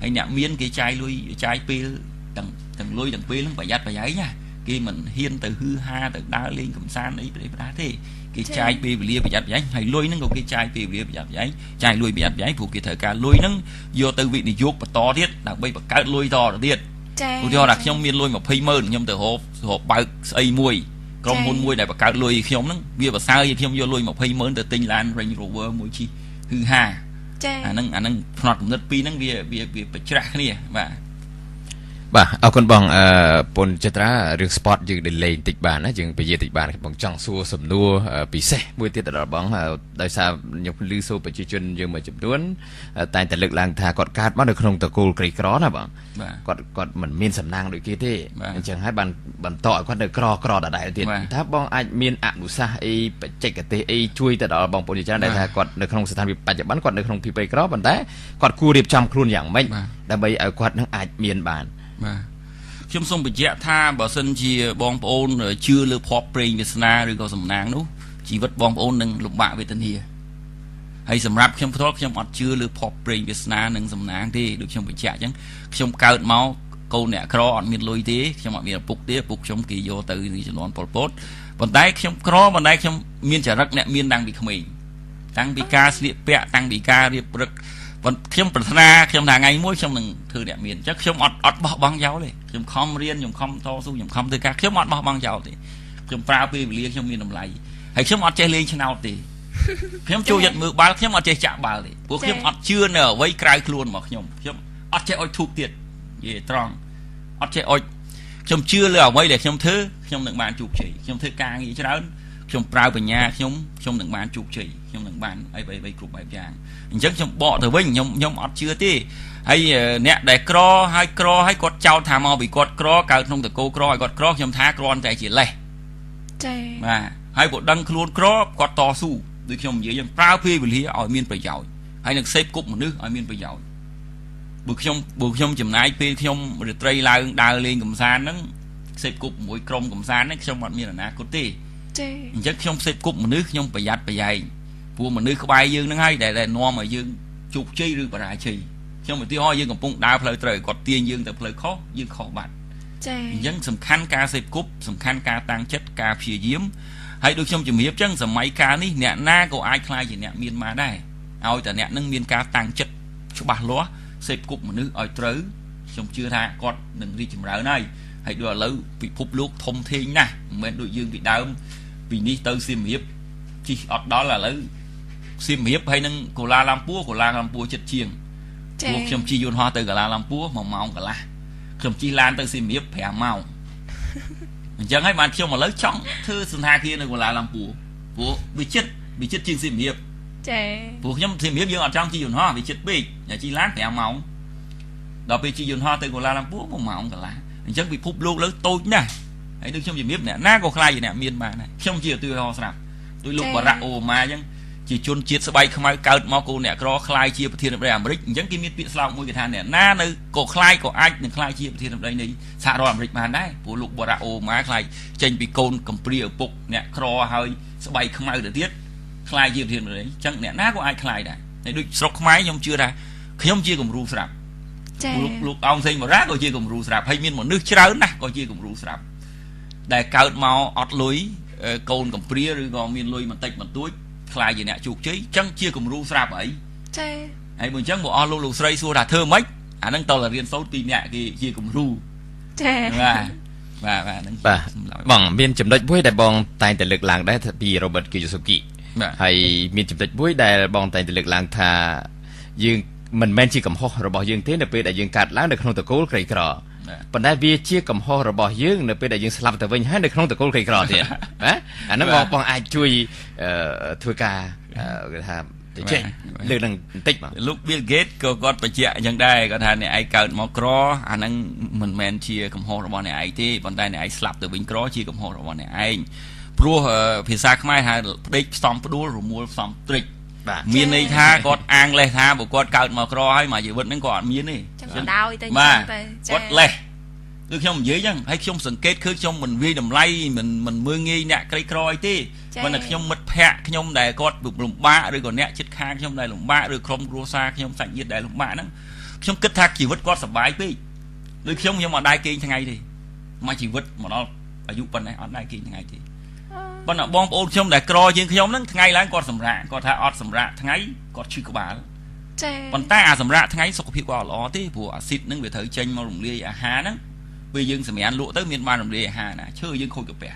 ហើយអ្នកមានគេចាយលុយចាយពេលទាំងលុយទាំងពេលហ្នឹងប្រយ័ត្នប្រយែងណាគេមិនហ៊ានទៅហឺហាទៅដើរលេងកំសាន្តអីប្រេះប្រដាទេគេចាយពេលវេលាប្រយ័ត្នប្រយែងហើយលុយហ្នឹងក៏គេចាយពេលវេលាប្រយ័ត្នប្រយែងចាយលុយប្រយ័ត្នប្រយែងព្រោះគេត្រូវការលុយហ្នឹងយកទៅវិនិយោគបន្តទៀតដើម្បីបង្កើតលុយតទៅទៀតឧទាហរណ៍ថាខ្ញុំមានលុយ200000ខ្ញុំទៅរកបើកស្អីមួយក្រុមហ៊ុនមួយដែលបង្កើតលុយខ្ញុំហ្នឹងវាប្រសើរខ្ញុំយកលុយ200,000ទៅទិញឡាន Range Rover មួយជិះហឺហាអាហ្នឹងផ្នត់គំនិតពីរហ្នឹងវាប្រច្រាស់គ្នាបាទអរគុណបងពុនចត្រារឿង sport យើងដែលលេងតិចបានណាយើងពជាតិចបានបងចង់សួរសំណួរពិសេសមួយទៀតដល់បងដោយសារខ្ញុំឮសូរប្រជាជនយើងមួយចំនួនតែងតែលើកឡើងថាគាត់កើតមកនៅក្នុងតកូលក្រីក្រណាបងគាត់មិនមានសំណាងដូចគេទេអញ្ចឹងហើយបានបន្តឲ្យគាត់នៅក្រដដែលទៀតថាបងអាចមានអនុសាសន៍អីបច្ចេកទេសអីជួយទៅដល់បងប្អូនជាច្រើនដែលថាគាត់នៅក្នុងស្ថានភាពបច្ចុប្បន្នគាត់នៅក្នុងភាពក្រីក្រប៉ុន្តែគាត់គួររៀបចំខ្លួនយ៉ាងម៉េចដើម្បីឲ្យគាត់នឹងអាចមានបានបាទខ្ញុំសូមបញ្ជាក់ថាបើសិនជាបងប្អូនជឿលើភ័ព្វព្រេងវាសនាឬក៏សំណាងនោះជីវិតបងប្អូននឹងលំបាកវេទនាហើយសម្រាប់ខ្ញុំផ្ទាល់ខ្ញុំអត់ជឿលើភ័ព្វព្រេងវាសនានិងសំណាងទេដូចខ្ញុំបញ្ជាក់អញ្ចឹងខ្ញុំកើតមកកូនអ្នកក្រអត់មានលុយទេខ្ញុំអត់មានឪពុកទេឪពុកខ្ញុំគេយកទៅជំនាន់ប៉ុលពតប៉ុន្តែខ្ញុំក្រប៉ុន្តែខ្ញុំមានចរិតអ្នកមានតាំងពីក្មេងតាំងពីការស្លៀកពាក់តាំងពីការរៀបរឹកខ្ញុំប្រាថ្នាខ្ញុំថាថ្ងៃមួយខ្ញុំនឹងធ្វើអ្នកមានអញ្ចឹងខ្ញុំអត់បោះបង់ចោលទេខ្ញុំខំរៀនខ្ញុំខំតស៊ូខ្ញុំខំធ្វើការខ្ញុំអត់បោះបង់ចោលទេខ្ញុំប្រើពេលវេលាខ្ញុំមានតម្លៃហើយខ្ញុំអត់ចេះលេងឆ្នោតទេខ្ញុំចូលចិត្តមើលបាល់ខ្ញុំអត់ចេះចាក់បាល់ទេព្រោះខ្ញុំអត់ជឿនៅអ្វីក្រៅខ្លួនរបស់ខ្ញុំអត់ចេះអុចធូបទៀតនិយាយត្រង់អត់ចេះអុចខ្ញុំជឿលើអ្វីដែលខ្ញុំធ្វើខ្ញុំនឹងបានជោគជ័យខ្ញុំធ្វើការងារច្រើនខ្ញុំប្រើបញ្ញាខ្ញុំនឹងបានជោគជ័យខ្ញុំនឹងបានអីគ្រប់បែបយ៉ាងអញ្ចឹងខ្ញុំបកទៅវិញខ្ញុំអត់ជឿទេហើយអ្នកដែលក្រហើយគាត់ចោទថាមកពីគាត់ក្រកើតក្នុងតកូក្រឲ្យគាត់ក្រខ្ញុំថាគ្រាន់តែជាលេសចា៎បាទហើយបើដឹងខ្លួនក្រគាត់តស៊ូដូចខ្ញុំនិយាយយើងប្រើពេលវេលាឲ្យមានប្រយោជន៍ហើយនឹងសេពគប់មនុស្សឲ្យមានប្រយោជន៍បើខ្ញុំចំណាយពេលខ្ញុំរាត្រីឡើងដើរលេងកំសាន្តហ្នឹងសេពគប់មួយក្រុមកំសាន្តហ្នឹងខ្ញុំអត់មានអនាគតទេចា៎អញ្ចឹងខ្ញុំសេពគប់មនុស្សខ្ញុំប្រយ័ត្នប្រយែងព្រោះមនុស្សក្បែរយើងហ្នឹងហើយដែលនាំឲ្យយើងជោគជ័យឬបរាជ័យខ្ញុំឧទាហរណ៍យើងកំពុងដើរផ្លូវត្រូវគាត់ទាញយើងទៅផ្លូវខុសយើងខុសបាត់ចា៎អញ្ចឹងសំខាន់ការសេពគប់សំខាន់ការតាំងចិត្តការព្យាយាមហើយដូចខ្ញុំជំរាបអញ្ចឹងសម័យកាលនេះអ្នកណាក៏អាចខ្លាយជាអ្នកមានមកដែរឲ្យតែអ្នកនឹងមានការតាំងចិត្តច្បាស់លាស់សេពគប់មនុស្សឲ្យត្រូវខ្ញុំជឿថាគាត់នឹងរីកចម្រើនហើយដូចឥឡូវពិភពលោកធំធេងណាស់មិនមែនដូចយើងពីដើមពីនេះទៅសៀមរាបជិះអត់ដល់ឥឡូវសៀមរាបហើយនឹងកូឡាឡាំពួរចិត្តជាងព្រោះខ្ញុំជិះយន្តហោះទៅកូឡាឡាំពួរ1ម៉ោងកន្លះខ្ញុំជិះឡានទៅសៀមរាប5ម៉ោងអញ្ចឹងហើយបានខ្ញុំឥឡូវចង់ធ្វើសន្តាគារនៅកូឡាឡាំពួរព្រោះវាចិត្តជាងសៀមរាបចា៎ព្រោះខ្ញុំសៀមរាបយើងអត់ចង់ជិះយន្តហោះវាចិត្តពេកជិះឡាន5ម៉ោងដល់ពេលជិះយន្តហោះទៅកូឡាឡាំពួរ1ម៉ោងកន្លះអញ្ចឹងពិភពលោកលើតូចណាស់ហើយដូចខ្ញុំជំរាបអ្នកណាក៏ខ្លាចជាអ្នកមានបានដែរខ្ញុំជាឧទាហរណ៍ស្រាប់ដោយលោកបារ៉ាក់អូបាម៉ាអញ្ចឹងជាជនជាតិស្បែកខ្មៅកើតមកកូនអ្នកក្រខ្លាយជាប្រធានាធិបតីអាមេរិកអញ្ចឹងគេមានពាក្យស្លោកមួយគេថាអ្នកណានៅក៏ខ្លាយក៏អាចនឹងខ្លាយជាប្រធានាធិបតីនៃសហរដ្ឋអាមេរិកបានដែរព្រោះលោកបារ៉ាក់អូបាម៉ាខ្លាយចេញពីកូនកំព្រាឪពុកអ្នកក្រហើយស្បែកខ្មៅទៅទៀតខ្លាយជាប្រធានាធិបតីអញ្ចឹងអ្នកណាក៏អាចខ្លាយដែរហើយដូចស្រុកខ្មែរខ្ញុំជឿថាខ្ញុំជាគំរូស្រាប់លោកអោងសេងបារ៉ាក៏ជាគំរូស្រាប់ហើយមានមនុស្សច្រើនណាស់ក៏ជាគំរូស្រាប់ដែលកើតមកអត់លុយកូនកំព្រាឬក៏មានលុយបន្តិចបន្តួចខ្លាយជាអ្នកជោគជ័យអញ្ចឹងជាគំរូស្រាប់អីចា៎ហើយបើអញ្ចឹងបើអស់លោកស្រីសួរថាធ្វើម៉េចអាហ្នឹងតើរៀនសូត្រពីអ្នកគេជាគំរូចា៎បាទហ្នឹងបងមានចំណុចមួយដែលបងតែងតែលើកឡើងដែរពី Robert Kiyosaki ហើយមានចំណុចមួយដែលបងតែងតែលើកឡើងថាយើង មិនមែនជាកំហុសរបស់យើងទេនៅពេលដែលយើងកាត់ឡើងនៅក្នុងតកូលក្រីក្រប៉ុន្តែវាជាកំហុសរបស់យើងនៅពេលដែលយើងស្លាប់ទៅវិញហើយនៅក្នុងតកូលក្រីក្រទៀតណាអាហ្នឹងបងអាចជួយធ្វើការគេថាចេះលើនឹងបន្តិចបងលោក Bill Gates ក៏គាត់បញ្ជាក់អញ្ចឹងដែរគាត់ថាអ្នកឯងកើតមកក្រអាហ្នឹងមិនមែនជាកំហុសរបស់អ្នកឯងទេប៉ុន្តែអ្នកឯងស្លាប់ទៅវិញក្រជាកំហុសរបស់អ្នកឯងព្រោះភាសាខ្មែរហៅផ្ដេកផ្សំផ្ដួលរមួលផ្សំត្រិចមានន័យថាគាត់អាងលេសថាបើគាត់កើតមកក្រហើយមកជីវិតហ្នឹងគាត់អត់មានទេចឹងទៅដោយទៅគាត់លេសគឺខ្ញុំនិយាយចឹងហើយខ្ញុំសង្កេតឃើញខ្ញុំមិនវាយតម្លៃមិនមើងងាយអ្នកក្រីក្រអីទេប៉ុន្តែខ្ញុំមិត្តភ័ក្ដិខ្ញុំដែលគាត់លំបាកឬក៏អ្នកជិតខាងខ្ញុំដែលលំបាកឬក្រុមគ្រួសារខ្ញុំសាច់ញាតិដែលលំបាកហ្នឹងខ្ញុំគិតថាជីវិតគាត់សប្បាយពេកដូចខ្ញុំអត់ដែរគេងថ្ងៃទេមកជីវិតមកដល់អាយុប៉ុណ្ណេះអត់ដែរគេងថ្ងៃទេប៉ុន្តែបងប្អូនខ្ញុំដែលក្រជាងខ្ញុំហ្នឹងថ្ងៃឡើងគាត់សម្រាកគាត់ថាអត់សម្រាកថ្ងៃគាត់ឈឺក្បាលចាប៉ុន្តែអាសម្រាកថ្ងៃសុខភាពគាត់អត់ល្អទេព្រោះអាស៊ីតហ្នឹងវាត្រូវចេញមករំលាយអាហារហ្នឹងពេលយើងសម្រានលក់ទៅមានបានរំលាយអាហារណាឈើយើងខូចកាពះ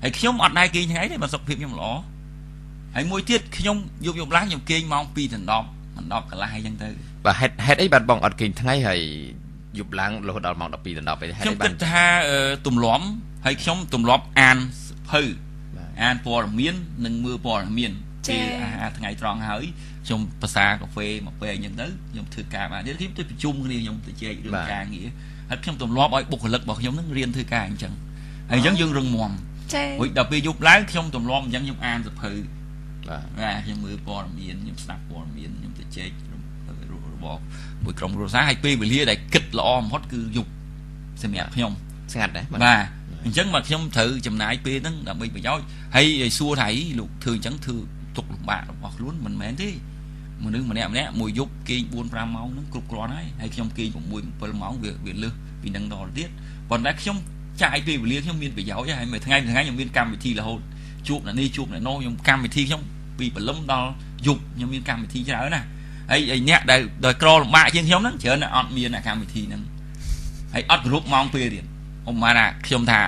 ហើយខ្ញុំអត់ដែរគេងថ្ងៃទេបើសុខភាពខ្ញុំល្អហើយមួយទៀតខ្ញុំយប់ឡើងខ្ញុំគេងម៉ោង2ដល់10កន្លះអីចឹងទៅបាទហេតុអីបាទបងអត់គេងថ្ងៃហើយយប់ឡើងរហូតដល់ម៉ោង12ដល់10ពេលខ្ញុំគិតថាទម្លាប់ហើយខ្ញុំទម្លាប់អានភៅអានព័ត៌មាននិងមើលព័ត៌មានពេលអាហារថ្ងៃត្រង់ហើយខ្ញុំភាសាកាហ្វេមកពេលអញ្ចឹងទៅខ្ញុំធ្វើការបានខ្ញុំទៅប្រជុំគ្នាខ្ញុំទៅជែករឿងការងារហើយខ្ញុំទម្លាប់ឲ្យបុគ្គលិករបស់ខ្ញុំនឹងរៀនធ្វើការអញ្ចឹងហើយអញ្ចឹងយើងរឹងមាំហើយដល់ពេលយប់ឡើងខ្ញុំទម្លាប់អញ្ចឹងខ្ញុំអានសភៅបាទខ្ញុំមើលព័ត៌មានខ្ញុំស្ដាប់ព័ត៌មានខ្ញុំទៅជែករបស់មួយក្រុមគ្រួសារហើយពេលវេលាដែលគិតល្អបំផុតគឺយប់សម្រាប់ខ្ញុំស្ងាត់ដែរបាទអញ្ចឹងមកខ្ញុំត្រូវចំណាយពេលហ្នឹងដើម្បីប្រយោជន៍ហើយសួរថាលោកធ្វើអញ្ចឹងធ្វើទុកលំបាករបស់ខ្លួនមិនមែនទេមនុស្សម្នាក់មួយយប់គេង 4-5 ម៉ោងហ្នឹងគ្រប់គ្រាន់ហើយខ្ញុំគេង 6-7 ម៉ោងវាលើសពីនឹងដល់ទៀតប៉ុន្តែខ្ញុំចាយពេលវេលាខ្ញុំមានប្រយោជន៍ហើយមួយថ្ងៃខ្ញុំមានកម្មវិធីរហូតជួបអ្នកនេះជួបអ្នកនោះខ្ញុំកម្មវិធីខ្ញុំពីព្រលឹមដល់យប់ខ្ញុំមានកម្មវិធីច្រើនណាហើយអ្នកដែលក្រលំបាកជាងខ្ញុំហ្នឹងច្រើនអត់មានកម្មវិធីហ្នឹងហើយអត់គ្រប់ម៉ោងពេលទៀតឧបមាថាខ្ញុំថា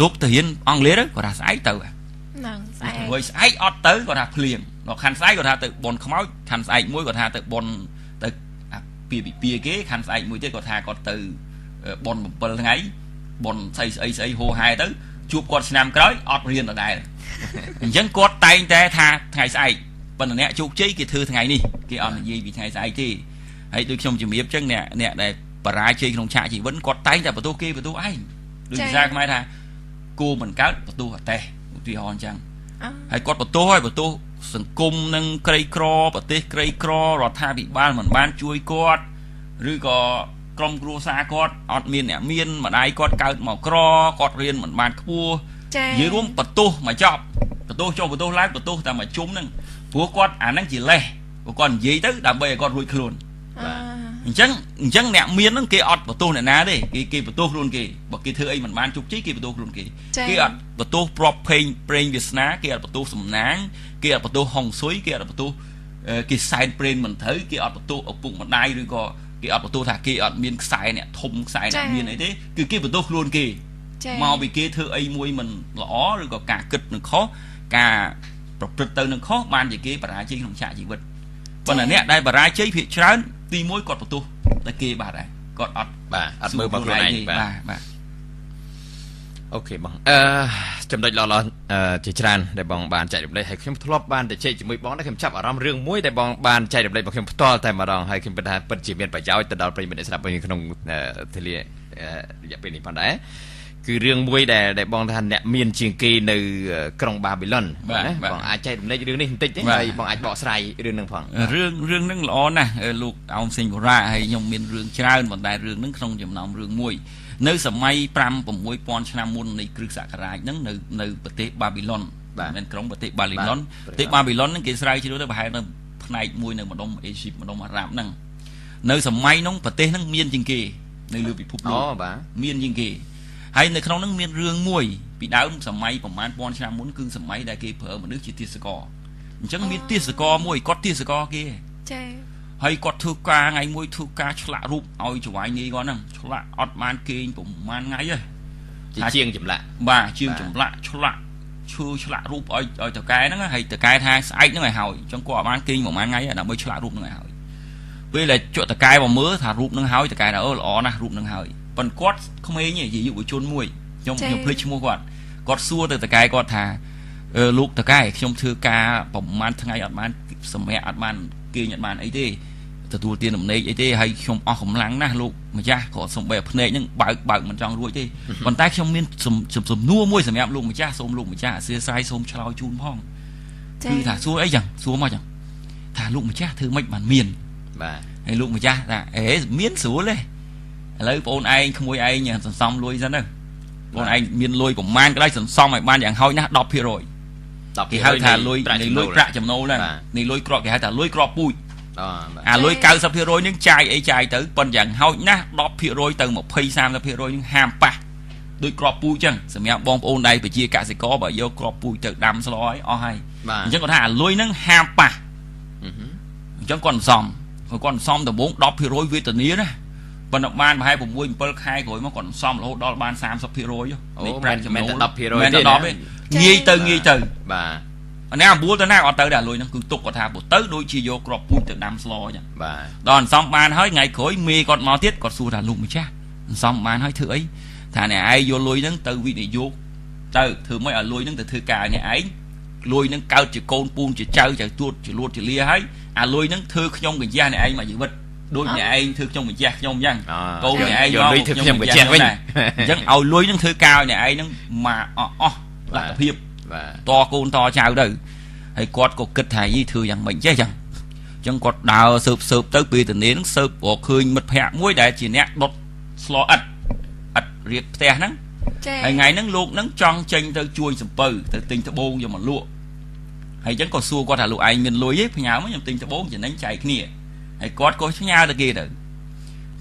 លោកទៅរៀនអង់គ្លេសទៅគាត់ថាស្អែកទៅហ្នឹងស្អែកហើយស្អែកអត់ទៅគាត់ថាភ្លៀងដល់ខាន់ស្អែកគាត់ថាទៅបនខ្មោចខាន់ស្អែកមួយគាត់ថាទៅបនទៅពីគេខាន់ស្អែកមួយទៀតគាត់ថាគាត់ទៅបន7ថ្ងៃបនស្អីហូហែទៅជួបគាត់ឆ្នាំក្រោយអត់រៀនដដែលអញ្ចឹងគាត់តែងតែថាថ្ងៃស្អែកប៉ុន្តែអ្នកជោគជ័យគេធ្វើថ្ងៃនេះគេអត់និយាយពីថ្ងៃស្អែកទេហើយដូចខ្ញុំជំរាបអញ្ចឹងអ្នកដែលបរាជ័យក្នុងឆាកជីវិតគាត់តែងតែបន្ទោសគេបន្ទោសឯងដូចភាសាខ្មែរថាគោមិនកើតបន្ទោសអតេះឧទាហរណ៍អញ្ចឹងហើយគាត់បន្ទោសសង្គមនឹងក្រីក្រប្រទេសក្រីក្ររដ្ឋាភិបាលមិនបានជួយគាត់ឬក៏ក្រុមគ្រួសារគាត់អត់មានអ្នកមានម្ដាយគាត់កើតមកក្រគាត់រៀនមិនបានខ្ពស់និយាយរួមបន្ទោសមកចប់បន្ទោសចុះបន្ទោសឡើងបន្ទោសតែមកជុំហ្នឹងព្រោះគាត់អាហ្នឹងជាលេសព្រោះគាត់និយាយទៅដើម្បីឲ្យគាត់រួចខ្លួនអញ្ចឹងអ្នកមានហ្នឹងគេអត់បន្ទោសអ្នកណាទេគេបន្ទោសខ្លួនគេបើគេធ្វើអីមិនបានជោគជ័យគេបន្ទោសខ្លួនគេអត់បន្ទោសប្រពប្រេងវាសនាគេអត់បន្ទោសសំណាងគេអត់បន្ទោសហុងស៊ុយគេអត់បន្ទោសគេសែនព្រេនមិនត្រូវគេអត់បន្ទោសឪពុកម្ដាយឬក៏គេអត់បន្ទោសថាគេអត់មានខ្សែអ្នកធំខ្សែអ្នកមានអីទេគឺគេបន្ទោសខ្លួនគេមកពីគេធ្វើអីមួយមិនល្អឬក៏ការគិតនឹងខុសការប្រព្រឹត្តទៅនឹងខុសបានជាគេបរាជ័យក្នុងឆាកជីវិតប៉ុន្តែអ្នកដែលបរាជ័យភាគច្រើនទី1គាត់បន្ទោសតែគេបាទដែរគាត់អត់មើលមកខ្លួនឯងបាទអូខេបងចំណុចល្អជាច្រើនដែលបងបានចែករំលែកហើយខ្ញុំធ្លាប់បានទៅជែកជាមួយបងដែរខ្ញុំចាប់អារម្មណ៍រឿងមួយដែលបងបានចែករំលែករបស់ខ្ញុំផ្ទាល់តែម្ដងហើយខ្ញុំគិតថាពិតជាមានប្រយោជន៍ទៅដល់ប្រិយមិត្តអ្នកស្ដាប់ក្នុងទិលារយៈពេលនេះផងដែរគឺរឿងមួយដែលបងថាអ្នកមានជាងគេនៅក្រុងបាប៊ីឡុនណាបងអាចចែករំលែករឿងនេះបន្តិចទេហើយបងអាចបកស្រាយរឿងហ្នឹងផងរឿងហ្នឹងល្អណាស់លោកអោមសេងបូរ៉ាហើយខ្ញុំមានរឿងច្រើនប៉ុន្តែរឿងហ្នឹងក្នុងចំណោមរឿងមួយនៅសម័យ 5-6,000 ឆ្នាំមុននៃគ្រិស្តសករាជហ្នឹងនៅប្រទេសបាប៊ីឡុនមិនក្រុងប្រទេសបាប៊ីឡុនហ្នឹងគេស្រាវជ្រាវទៅប្រហែលនៅផ្នែកមួយនៅម្ដុំអេស៊ីបម្ដុំអារ៉ាប់ហ្នឹងនៅសម័យហ្នឹងប្រទេសហ្នឹងមានជាងគេនៅលើពិភពលោកមានជាងគេហើយនៅក្នុងហ្នឹងមានរឿងមួយពីដើមសម័យប្រហែល 1000 ឆ្នាំមុនគឺសម័យដែលគេប្រើមនុស្សជាទាសករអញ្ចឹងមានទាសករមួយគាត់ទាសករគេចាហើយគាត់ធ្វើការថ្ងៃមួយធ្វើការឆ្លាក់រូបឲ្យចង្វាយនាយគាត់ហ្នឹងឆ្លាក់អត់បានគេងប្រហែលថ្ងៃហ៎ជាងចម្លាក់បាទជាងចម្លាក់ឆ្លាក់ឆ្លាក់រូបឲ្យតកែហ្នឹងហើយតកែថាស្អែកហ្នឹងឲ្យហើយអញ្ចឹងគាត់អត់បានគេងប្រហែលថ្ងៃដើម្បីឆ្លាក់រូបហ្នឹងឲ្យហើយ ពេលដែលជក់តកែមកមើលថារូបនឹងហើយតកែថាអូល្អណាស់រូបនឹងហើយប៉ុន្តែគាត់ក្មេងនិយាយយុវជនមួយខ្ញុំភ្លេចឈ្មោះគាត់សួរទៅតកែគាត់ថាលោកតកែខ្ញុំធ្វើការប្រហែលថ្ងៃអត់បានសម្រាប់អត់បានគេអត់បានអីទេទទួលទានដំណេកអីទេហើយខ្ញុំអស់កម្លាំងណាស់លោកម្ចាស់ក៏សំបីភ្នែកហ្នឹងបើកមិនចង់រួចទេប៉ុន្តែខ្ញុំមានសំណួរមួយសម្រាប់លោកម្ចាស់សូមលោកម្ចាស់អធិស្ឋានសូមឆ្លើយជូនផងគឺថាសួរអីចឹងសួរមកចឹងថាលោកម្ចាស់ធ្វើម៉េចបានមានបាទហើយលោកម្ចាស់ថាមានស្រួលទេឥឡូវបងឯងក្មួយឯងសន្សំលុយសិនទៅបងឯងមានលុយប្រមាណក៏ដោយសន្សំឲ្យបានយ៉ាងហោចណាស់ 10% គេហៅថាលុយប្រាក់ចំណូលហ្នឹងនេះលុយក្រក់គេហៅថាលុយក្រក់ពូជអាលុយ 90% នឹងចាយអីចាយទៅប៉ុន្តែយ៉ាងហោចណាស់ 10% ទៅ 20-30% នឹងហាមប៉ះដូចក្របពូជចឹងសម្រាប់បងប្អូនដែលប្រជាកសិករបើយកក្របពូជទៅដាំស្លឲ្យអស់ហើយអញ្ចឹងគាត់ថាអាលុយហ្នឹងហាមប៉ះអញ្ចឹងគាត់សំដំបូង 10% វេទនាណាប៉ុន្តែបានប្រហែល 6-7 ខែក្រោយមកគាត់សំរហូតដល់បាន 30% នេះប្រាក់ចំណូល 10% ទេងាយទៅបាទអានេះ9ទៅណាអត់ទៅដែរលុយហ្នឹងគឺទុកគាត់ថាទៅដូចជាយកក្របពូជទៅដាំស្លអញ្ចឹងបាទដល់សំបានហើយថ្ងៃក្រោយមេគាត់មកទៀតគាត់សួរថាលោកម្ចាស់សំបានហើយធ្វើអីថាអ្នកឯងយកលុយហ្នឹងទៅវិនិយោគទៅធ្វើម៉េចឲ្យលុយហ្នឹងទៅធ្វើការអ្នកឯងលុយហ្នឹងកើតជាកូនពូនជាចៅទួតជាលួតជាលាហើយអាលុយហ្នឹងធ្វើខ្ញុំកញ្ចះអ្នកឯងមកជីវិតដូចអ្នកឯងធ្វើខ្ញុំកញ្ចះខ្ញុំអញ្ចឹងកូនអ្នកឯងយកលុយធ្វើខ្ញុំកញ្ចះវិញអញ្ចឹងឲ្យលុយហ្នឹងធ្វើការឲ្យអ្នកឯងហ្នឹងមកអស់លទ្ធភាពតកូនតចៅទៅហើយគាត់ក៏គិតថាយីធ្វើយ៉ាងម៉េចចេះចឹងអញ្ចឹងគាត់ដើរសើបទៅពេលទៅនេះហ្នឹងសើបរកឃើញមិត្តភ័ក្ដិមួយដែលជាអ្នកដុតស្លឥតរៀបផ្ទះហ្នឹងហើយថ្ងៃហ្នឹងលោកហ្នឹងចង់ចេញទៅជួយសំពៅទៅទិញត្បូងយកមកលក់ហើយអញ្ចឹងក៏សួរគាត់ថាលោកឯងមានលុយទេផ្ញើមកខ្ញុំទិញត្បូងចំណេញចែកគ្នាហើយគាត់ក៏ផ្ញើទៅគេទៅ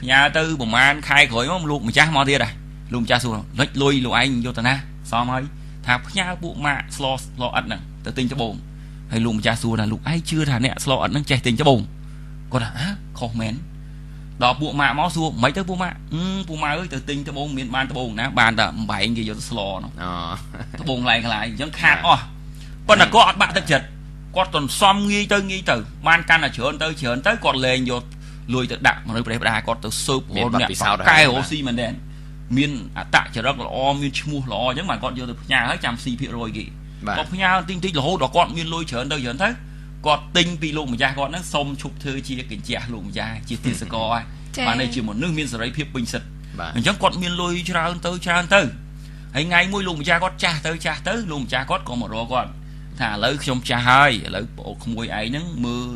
ផ្ញើទៅប្រហែលខែក្រោយមកលោកម្ចាស់មកទៀតហើយលោកម្ចាស់សួរលុយលោកឯងយកទៅណាសមហើយថាផ្ញើពួកម៉ាក់ស្លឥតហ្នឹងទៅទិញត្បូងហើយលោកម្ចាស់សួរថាលោកឯងជឿថាអ្នកស្លឥតហ្នឹងចេះទិញត្បូងគាត់ថាខុសមែនដល់ពួកម៉ាក់មកសួរមិនទៅពួកម៉ាក់អើយទៅទិញត្បូងមានបានត្បូងណាបានតែអំបែងគេយកទៅស្លនោះត្បូងឡែងខ្លាយអញ្ចឹងខាតអស់ប៉ុន្តែគាត់អត់បាក់ទឹកចិត្តគាត់ទន្សំងាយទៅបានកាន់តែច្រើនទៅគាត់លែងយកលុយទៅដាក់មនុស្សប្រេះផ្ដាគាត់ទៅស៊ើបរកអ្នកកែរស់ស៊ីមែនទេមានអត្តចរិតល្អមានឈ្មោះល្អអញ្ចឹងបានគាត់យកទៅផ្ញើហើយចាំស៊ី%គេគាត់ផ្ញើទិញរហូតដល់គាត់មានលុយច្រើនទៅគាត់ទិញពីលោកម្ចាស់គាត់ហ្នឹងសុំឈប់ធ្វើជាកញ្ចះលោកម្ចាស់ជាទាសករហើយបានតែជាមនុស្សមានសេរីភាពពេញសិទ្ធិអញ្ចឹងគាត់មានលុយច្រើនទៅហើយថ្ងៃមួយលោកម្ចាស់គាត់ចាស់ទៅលោកម្ចាស់គាត់ក៏មករកគាត់ថាឥឡូវខ្ញុំចាស់ហើយឥឡូវប្អូនក្មួយឯងហ្នឹងមើល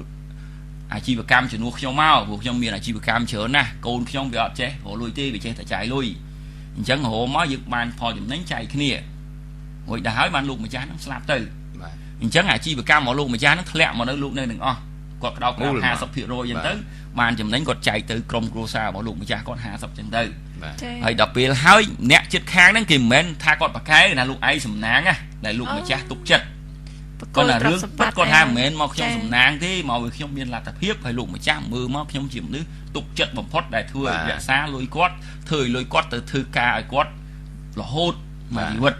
អាជីវកម្មជំនួសខ្ញុំមកព្រោះខ្ញុំមានអាជីវកម្មច្រើនណាស់កូនខ្ញុំវាអត់ចេះរកលុយទេវាចេះតែចាយលុយអញ្ចឹងរហូតមកយើងបានផលចំណេញចែកគ្នារួចដល់ហើយបានលោកម្ចាស់ហ្នឹងស្លាប់ទៅអញ្ចឹងអាជីវកម្មរបស់លោកម្ចាស់ហ្នឹងធ្លាក់មកនៅលោកនៅទាំងអស់គាត់ក្តោប50% អញ្ចឹងទៅបានចំណេញគាត់ចែកទៅក្រុមគ្រួសាររបស់លោកម្ចាស់គាត់50%អញ្ចឹងទៅហើយដល់ពេលហើយអ្នកចិត្តខាងហ្នឹងគេមិនមែនថាគាត់ប្រកែកណាលោកឯងសំណាងណាដែលលោកម្ចាស់ទុកចិត្តគាត់ថារឿងពិតគាត់ថាមិនមែនមកខ្ញុំសំណាងទេមកវាខ្ញុំមានលទ្ធភាពហើយលោកម្ចាស់មើលមកខ្ញុំជាមនុស្សទុកចិត្តបំផុតដែលធ្វើឲ្យរក្សាលុយគាត់ធ្វើឲ្យលុយគាត់ទៅធ្វើការឲ្យគាត់រហូតមកជីវិត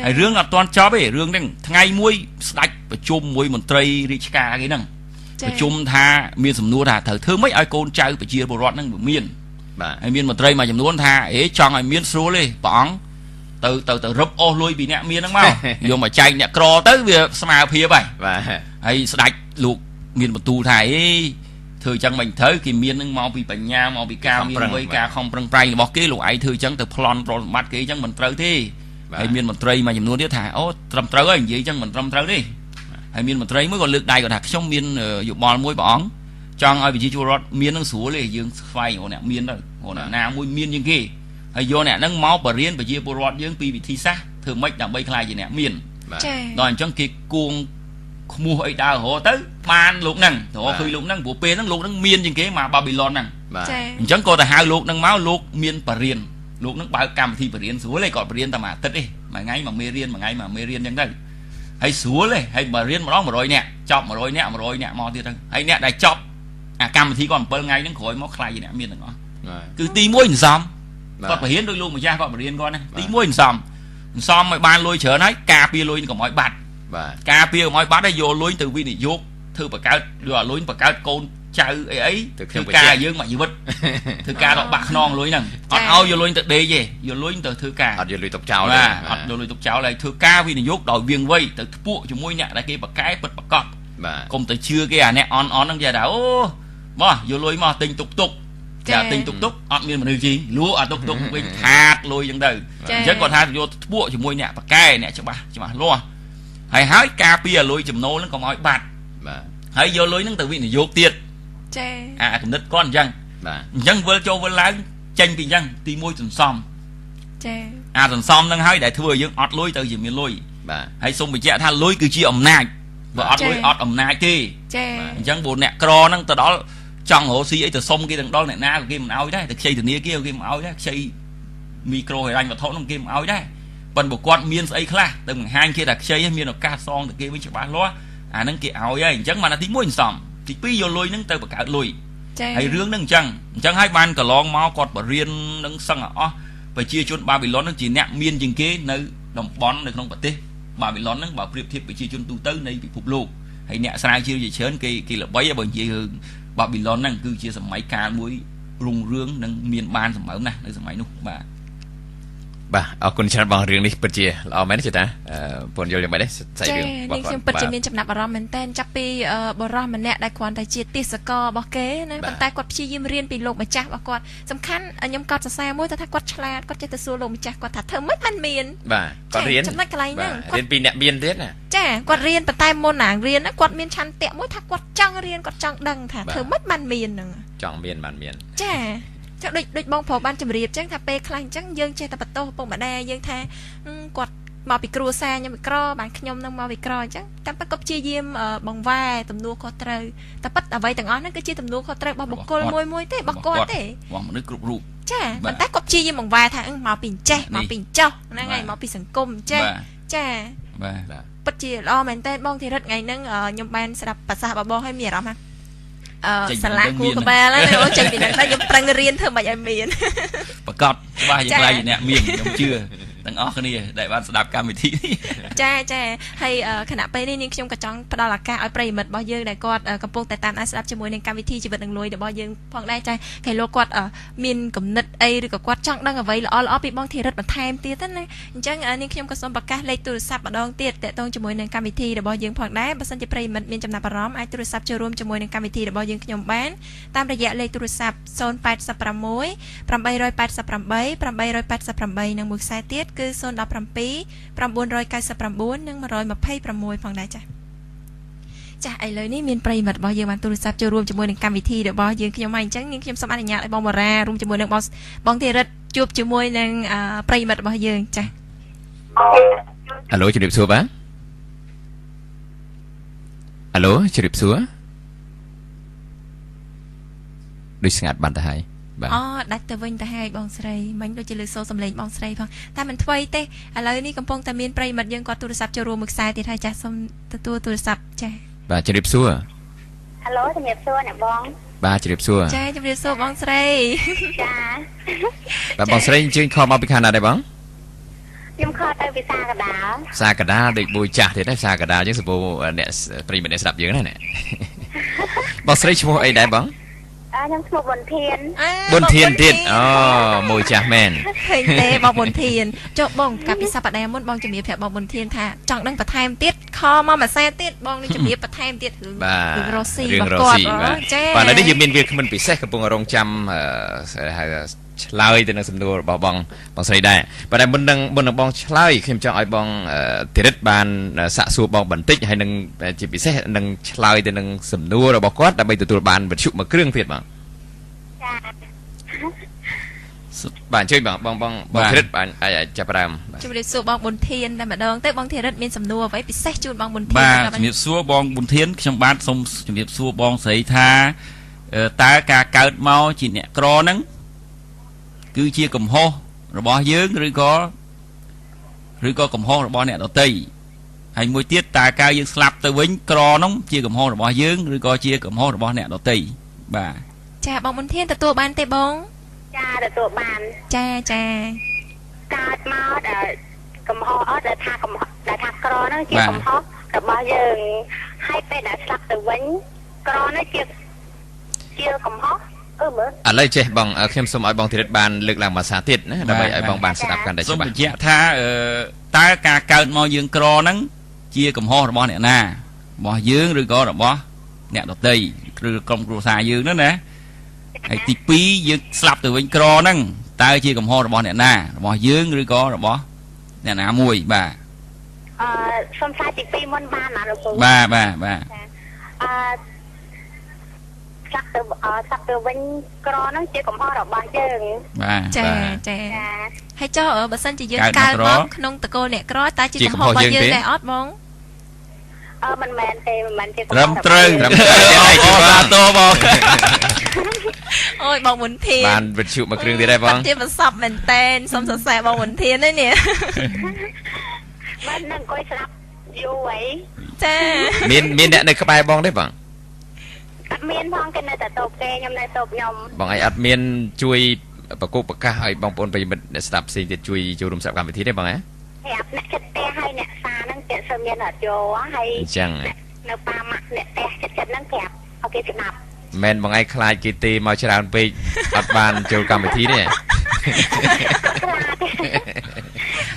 ហើយរឿងអត់ទាន់ចប់ទេរឿងហ្នឹងថ្ងៃមួយស្ដេចប្រជុំមួយមន្ត្រីរាជការគេហ្នឹងប្រជុំថាមានសំណួរថាត្រូវធ្វើម៉េចឲ្យកូនចៅប្រជាពលរដ្ឋហ្នឹងវាមានហើយមានមន្ត្រីមួយចំនួនថាចង់ឲ្យមានស្រួលទេព្រះអង្គទៅរឹបអស់លុយពីអ្នកមានហ្នឹងមកយកមកចែកអ្នកក្រទៅវាស្មើភាពហើយស្ដេចលោកមានបន្ទូលថាធ្វើចឹងមិនត្រូវគេមាននឹងមកពីបញ្ញាមកពីការមានវ័យការខំប្រឹងប្រែងរបស់គេលោកឯងធ្វើចឹងទៅប្លន់ប្រសម្បត្តិគេចឹងមិនត្រូវទេហើយមានមន្ត្រីមួយចំនួនទៀតថាអូត្រឹមត្រូវហើយនិយាយចឹងមិនត្រឹមត្រូវទេហើយមានមន្ត្រីមួយក៏លើកដៃគាត់ថាខ្ញុំមានយោបល់មួយព្រះអង្គចង់ឲ្យប្រជាពលរដ្ឋមាននឹងស្រួលទេយើងស្វែងរកអ្នកមានទៅអ្នកណាមួយមានជាងគេហើយយកអ្នកហ្នឹងមកបរៀនប្រជាពលរដ្ឋយើងពីវិធីសាស្ត្រធ្វើម៉េចដើម្បីខ្លាយជាអ្នកមានដល់អញ្ចឹងគេគួងខ្មោះអីដើររហូតទៅបានលោកហ្នឹងរហូតឃើញលោកហ្នឹងព្រោះពេលហ្នឹងលោកហ្នឹងមានជាងគេមកបាប៊ីឡុនហ្នឹងអញ្ចឹងក៏ទៅហៅលោកហ្នឹងមកលោកមានបរៀនលោកនឹងបើកកម្មវិធីបរៀនស្រួលឯងគាត់បរៀនតែមួយអាទិត្យទេមួយថ្ងៃមកមេរៀនមួយថ្ងៃមកមេរៀនអញ្ចឹងទៅហើយស្រួលទេហើយបរៀនម្ដង100នាក់ចប់100នាក់មកទៀតទៅហើយអ្នកដែលចប់អាកម្មវិធីគាត់7ថ្ងៃហ្នឹងក្រោយមកខ្លាយជាអ្នកមានទាំងអស់គឺទី1សន្សំគាត់បរៀនដោយលោកម្ចាស់គាត់បរៀនគាត់ណាទី1សន្សំឲ្យបានលុយច្រើនហើយការពារលុយកុំឲ្យបាត់ការពារកុំឲ្យបាត់ហើយយកលុយទៅវិនិយោគធ្វើបង្កើតយកលុយបង្កើតកូន ចៅអីធ្វើការយើងមកជីវិតធ្វើការដល់បាក់ខ្នងលុយហ្នឹងអត់ឲ្យយកលុយទៅដេកទេយកលុយទៅធ្វើការអត់យកលុយទុកចោលទេអត់យកលុយទុកចោលហើយធ្វើការវិនិយោគដោយវាងវៃទៅធ្ពួកជាមួយអ្នកដែលគេបកកែពិតប្រកបបាទកុំទៅជឿគេអាអ្នកអន់ហ្នឹងចេះថាអូមកយកលុយមកទិញទុកចាទិញទុកអត់មានមនុស្សជីលក់អាទុកវិញខាតលុយចឹងទៅអញ្ចឹងគាត់ថាយកធ្ពួកជាមួយអ្នកបកកែអ្នកច្បាស់លាស់ហើយការពារលុយចំណូលហ្នឹងកុំឲ្យបាត់បាទហើយយកលុយហ្នឹងទៅវិនិយោគទៀតចាអាគំនិតគាត់អញ្ចឹងបាទអញ្ចឹងវិលចូលវិលឡើងចេញពីអញ្ចឹងទី1សន្សំចាអាសន្សំហ្នឹងហើយដែលធ្វើឲ្យយើងអត់លុយទៅជាមានលុយបាទហើយសូមបញ្ជាក់ថាលុយគឺជាអំណាចបើអត់លុយអត់អំណាចទេចាអញ្ចឹងបើអ្នកក្រហ្នឹងទៅដល់ចង់រកស៊ីអីទៅសុំគេទាំងដល់អ្នកណាក៏គេមិនឲ្យដែរទៅខ្ចីធនាគារគេមិនឲ្យដែរខ្ចីមីក្រូហិរញ្ញវត្ថុហ្នឹងគេមិនឲ្យដែរប៉ុន្តែបើគាត់មានស្អីខ្លះទៅបង្ហាញគេថាខ្ចីហ្នឹងមានឱកាសសងទៅគេវិញច្បាស់លាស់អាហ្នឹងគេឲ្យហើយអញ្ចឹងបានទី1សន្សំទី2យកលុយហ្នឹងទៅបង្កើតលុយហើយរឿងហ្នឹងអញ្ចឹងហើយបានកន្លងមកគាត់បរៀននឹងសឹងអស់ប្រជាជនបាប៊ីឡុនហ្នឹងជាអ្នកមានជាងគេនៅតំបន់នៅក្នុងប្រទេសបាប៊ីឡុនហ្នឹងបើប្រៀបធៀបប្រជាជនទូទៅនៃពិភពលោកហើយអ្នកស្រាវជ្រាវជាច្រើនគេល្បីបើនិយាយរឿងបាប៊ីឡុនហ្នឹងគឺជាសម័យកាលមួយរុងរឿងនិងមានបានសម្បើមណាស់នៅសម័យនោះបាទអរគុណច្រើនបងរឿងនេះពិតជាល្អមែនទេតាពនយល់យ៉ាងម៉េចដែរស្អីរឿងនេះខ្ញុំពិតជាមានចំណាប់អារម្មណ៍មែនតើចាប់ពីបរិសម្នាក់ដែលគ្រាន់តែជាទេសកលរបស់គេណាប៉ុន្តែគាត់ព្យាយាមរៀនពីលោកម្ចាស់របស់គាត់សំខាន់ខ្ញុំកត់សរសើរមួយថាគាត់ឆ្លាតគាត់ចេះទៅសួរលោកម្ចាស់គាត់ថាធ្វើម៉េចមិនមានបាទគាត់រៀនចំណុចកន្លែងហ្នឹងរៀនពីអ្នកមានទៀតណាចាគាត់រៀនប៉ុន្តែមុនណារៀនគាត់មានឆន្ទៈមួយថាគាត់ចង់រៀនគាត់ចង់ដឹងថាធ្វើម៉េចបានមានហ្នឹងចង់មានបានមានចាដូចបងប្រុសបានជម្រាបចឹងថាពេលខ្លះអញ្ចឹងយើងចេះតែបន្ទោសពុកម្ដាយយើងថាគាត់មកពីគ្រួសារខ្ញុំវិក្របានខ្ញុំនឹងមកវិក្រអញ្ចឹងតែប៉ិតក៏ព្យាយាមបង្វែរទំនួលខុសត្រូវតែប៉ិតអ្វីទាំងអស់ហ្នឹងគឺជាទំនួលខុសត្រូវរបស់បុគ្គលមួយទេរបស់គាត់ទេរបស់មនុស្សគ្រប់រូបចាប៉ុន្តែគាត់ព្យាយាមបង្វែរថាមកពីចេះមកពីចោះហ្នឹងហើយមកពីសង្គមចេះចាបាទពិតជាល្អមែនតើបងធីរិតថ្ងៃហ្នឹងខ្ញុំបានស្ដាប់ប្រសាសន៍របស់ហើយមានអារម្មណ៍ថាសាលាគូក្បាលហ្នឹងអូចេញពីហ្នឹងតែខ្ញុំប្រឹងរៀនធ្វើមិនឲ្យមានប្រកាសច្បាស់យ៉ាងไรអ្នកមានខ្ញុំជឿទាំងអស់គ្នាដែលបានស្ដាប់កម្មវិធីចាហើយខណៈពេលនេះនាងខ្ញុំក៏ចង់ផ្ដល់ឱកាសឲ្យប្រិយមិត្តរបស់យើងដែលគាត់កំពុងតែតាមដានស្ដាប់ជាមួយនឹងកម្មវិធីជីវិតនឹងលួយរបស់យើងផងដែរចាគេលោកគាត់មានគំនិតអីឬក៏គាត់ចង់ដឹងអ្វីល្អពីបងធីរិតបន្ថែមទៀតណាអញ្ចឹងនាងខ្ញុំក៏សូមប្រកាសលេខទូរស័ព្ទម្ដងទៀតតាក់ទងជាមួយនឹងកម្មវិធីរបស់យើងផងដែរបើសិនជាប្រិយមិត្តមានចំណាប់អារម្មណ៍អាចទូរស័ព្ទចូលរួមជាមួយនឹងកម្មវិធីរបស់យើងខ្ញុំបានតាមរយៈលេខទូរស័ព្ទ086 888 888និងមួយខ្សែទៀតគឺ017 999និង126ផងដែរចាឥឡូវនេះមានប្រិយមិត្តរបស់យើងបានទូរស័ព្ទចូលរួមជាមួយនឹងកម្មវិធីរបស់យើងខ្ញុំហើយអញ្ចឹងនាងខ្ញុំសូមអនុញ្ញាតឲ្យបងបារារួមជាមួយនឹងបងធីរិតជួបជាមួយនឹងប្រិយមិត្តរបស់យើងចាអាឡូជំរាបសួរបាទអាឡូជំរាបសួរដូចស្ងាត់បាត់ទៅហើយដាច់ទៅវិញទៅហើយបងស្រីមិញដូចជាលើសូរសំឡេងបងស្រីផងតែមិនថ្មីទេឥឡូវនេះកំពុងតែមានប្រិយមិត្តយើងគាត់ទូរស័ព្ទចូលរួមមួយខ្សែទៀតហើយចាសូមទទួលទូរស័ព្ទចាបាទជំរាបសួរហៅឡូជំរាបសួរអ្នកបងបាទជំរាបសួរចាជំរាបសួរបងស្រីចាបាទបងស្រីអញ្ជើញខលមកពីខាងណាដែរបងខ្ញុំខលទៅពីសាកដាលដូចបួយចាស់ទៀតណាសាកដាលអញ្ចឹងសម្បូរអ្នកប្រិយមិត្តអ្នកស្ដាប់យើងណាបងស្រីឈ្មោះអីដែរបងខ្ញុំឈ្មោះប៊ុនធានទៀតមួយចាស់មែនឃើញទេបងប៊ុនធានចុះបងកាលពីសប្តាហ៍មុនបងជំរាបប្រាប់បងប៊ុនធានថាចង់ដឹងបន្ថែមទៀតខមកមួយខ្សែទៀតបងនឹងជំរាបបន្ថែមទៀតរឿងរ៉ូស៊ីរបស់គាត់ចាបាទឥឡូវនេះយើងមានវាគ្មិនពិសេសកំពុងរងចាំហៅឆ្លើយទៅនឹងសំណួររបស់បងស្រីដែរប៉ុន្តែមុននឹងបងឆ្លើយខ្ញុំចង់ឲ្យបងធីរិតបានសាកសួរបងបន្តិចហើយនឹងជាពិសេសនឹងឆ្លើយទៅនឹងសំណួររបស់គាត់ដើម្បីទទួលបានវិទ្យុមួយគ្រឿងទៀតបងចាបាទអញ្ជើញបងធីរិតបានអាចចាប់ផ្ដើមជំរាបសួរបងប៊ុនធានតែម្ដងទៅបងធីរិតមានសំណួរអ្វីពិសេសជូនបងប៊ុនធានបាទជំរាបសួរបងប៊ុនធានខ្ញុំបាទសូមជំរាបសួរបងស្រីថាតើការកើតមកជាអ្នកក្រហ្នឹងគឺជាកំហុសរបស់យើងឬក៏កំហុសរបស់អ្នកដទៃហើយមួយទៀតតើការយើងស្លាប់ទៅវិញក្រនោះជាកំហុសរបស់យើងឬក៏ជាកំហុសរបស់អ្នកដទៃបាទចាបងប៊ុនធានទទួលបានទេបងចាទទួលបានចាកើតមកដែលកំហុសអត់ដែលថាក្រនោះជាកំហុសរបស់យើងហើយពេលដែលស្លាប់ទៅវិញក្រនោះជា ជាកំហុសមើល ឥឡូវចេះបងខ្ញុំសូមឲ្យបងធីរិតបានលើកឡើងភាសាទៀតណាដើម្បីឲ្យបងបានស្ដាប់កាន់តែ សូម ច្បាស់ បញ្ជាក់ថាតើការកើតមកយើងក្រហ្នឹងជាកំហុសរបស់អ្នកណារបស់យើងឬក៏របស់អ្នកដទៃឬក្រុមគ្រួសារយើងហ្នឹងណាហើយទី2យើងស្លាប់ទៅវិញក្រហ្នឹងតើជាកំហុសរបស់អ្នកណារបស់យើងឬក៏របស់អ្នកណាមួយបាទសុំឆ្លើយទី2មុនបានណាលោកគ្រូ បាទស្លាប់ទៅវិញក្រហ្នឹងជាកំហុសរបស់យើង បាទ ចាហើយចុះបើសិនជាយើងកើតមកក្នុងតកូលអ្នកក្រតើជាកំហុសរបស់យើងដែរអត់បងមិនមែនទេមិនមែនជាកំហុស ត្រឹមត្រូវអូសាទរបងអូយបងមុនធានបានវិទ្យុមួយគ្រឿងទៀតដែរបងជាប្រសពមែនតែនសូមសរសើរបងមុនធាននេះមិននឹងអង្គុយស្ដាប់យូរអី ចា មានអ្នកនៅក្បែរបងទេបងអត់មានផងគេនៅតែតូបគេខ្ញុំនៅតូបខ្ញុំបងឯងអត់មានជួយប្រកបប្រកាសឲ្យបងប្អូនប្រិយមិត្តអ្នកស្ដាប់ផ្សេងទៀតជួយចូលរួមស្ដាប់កម្មវិធីទេបងហ៎ប្រាប់អ្នកចិត្តផ្ទះហើយអ្នកសារហ្នឹងគេសើមានអត់យកហើយអញ្ចឹងនៅប៉ាម៉ាក់អ្នកផ្ទះចិត្តហ្នឹងប្រាប់ឲ្យគេស្ដាប់មែនបងឯងខ្លាចគេទេមកច្រើនពេកអត់បានចូលកម្មវិធីទេ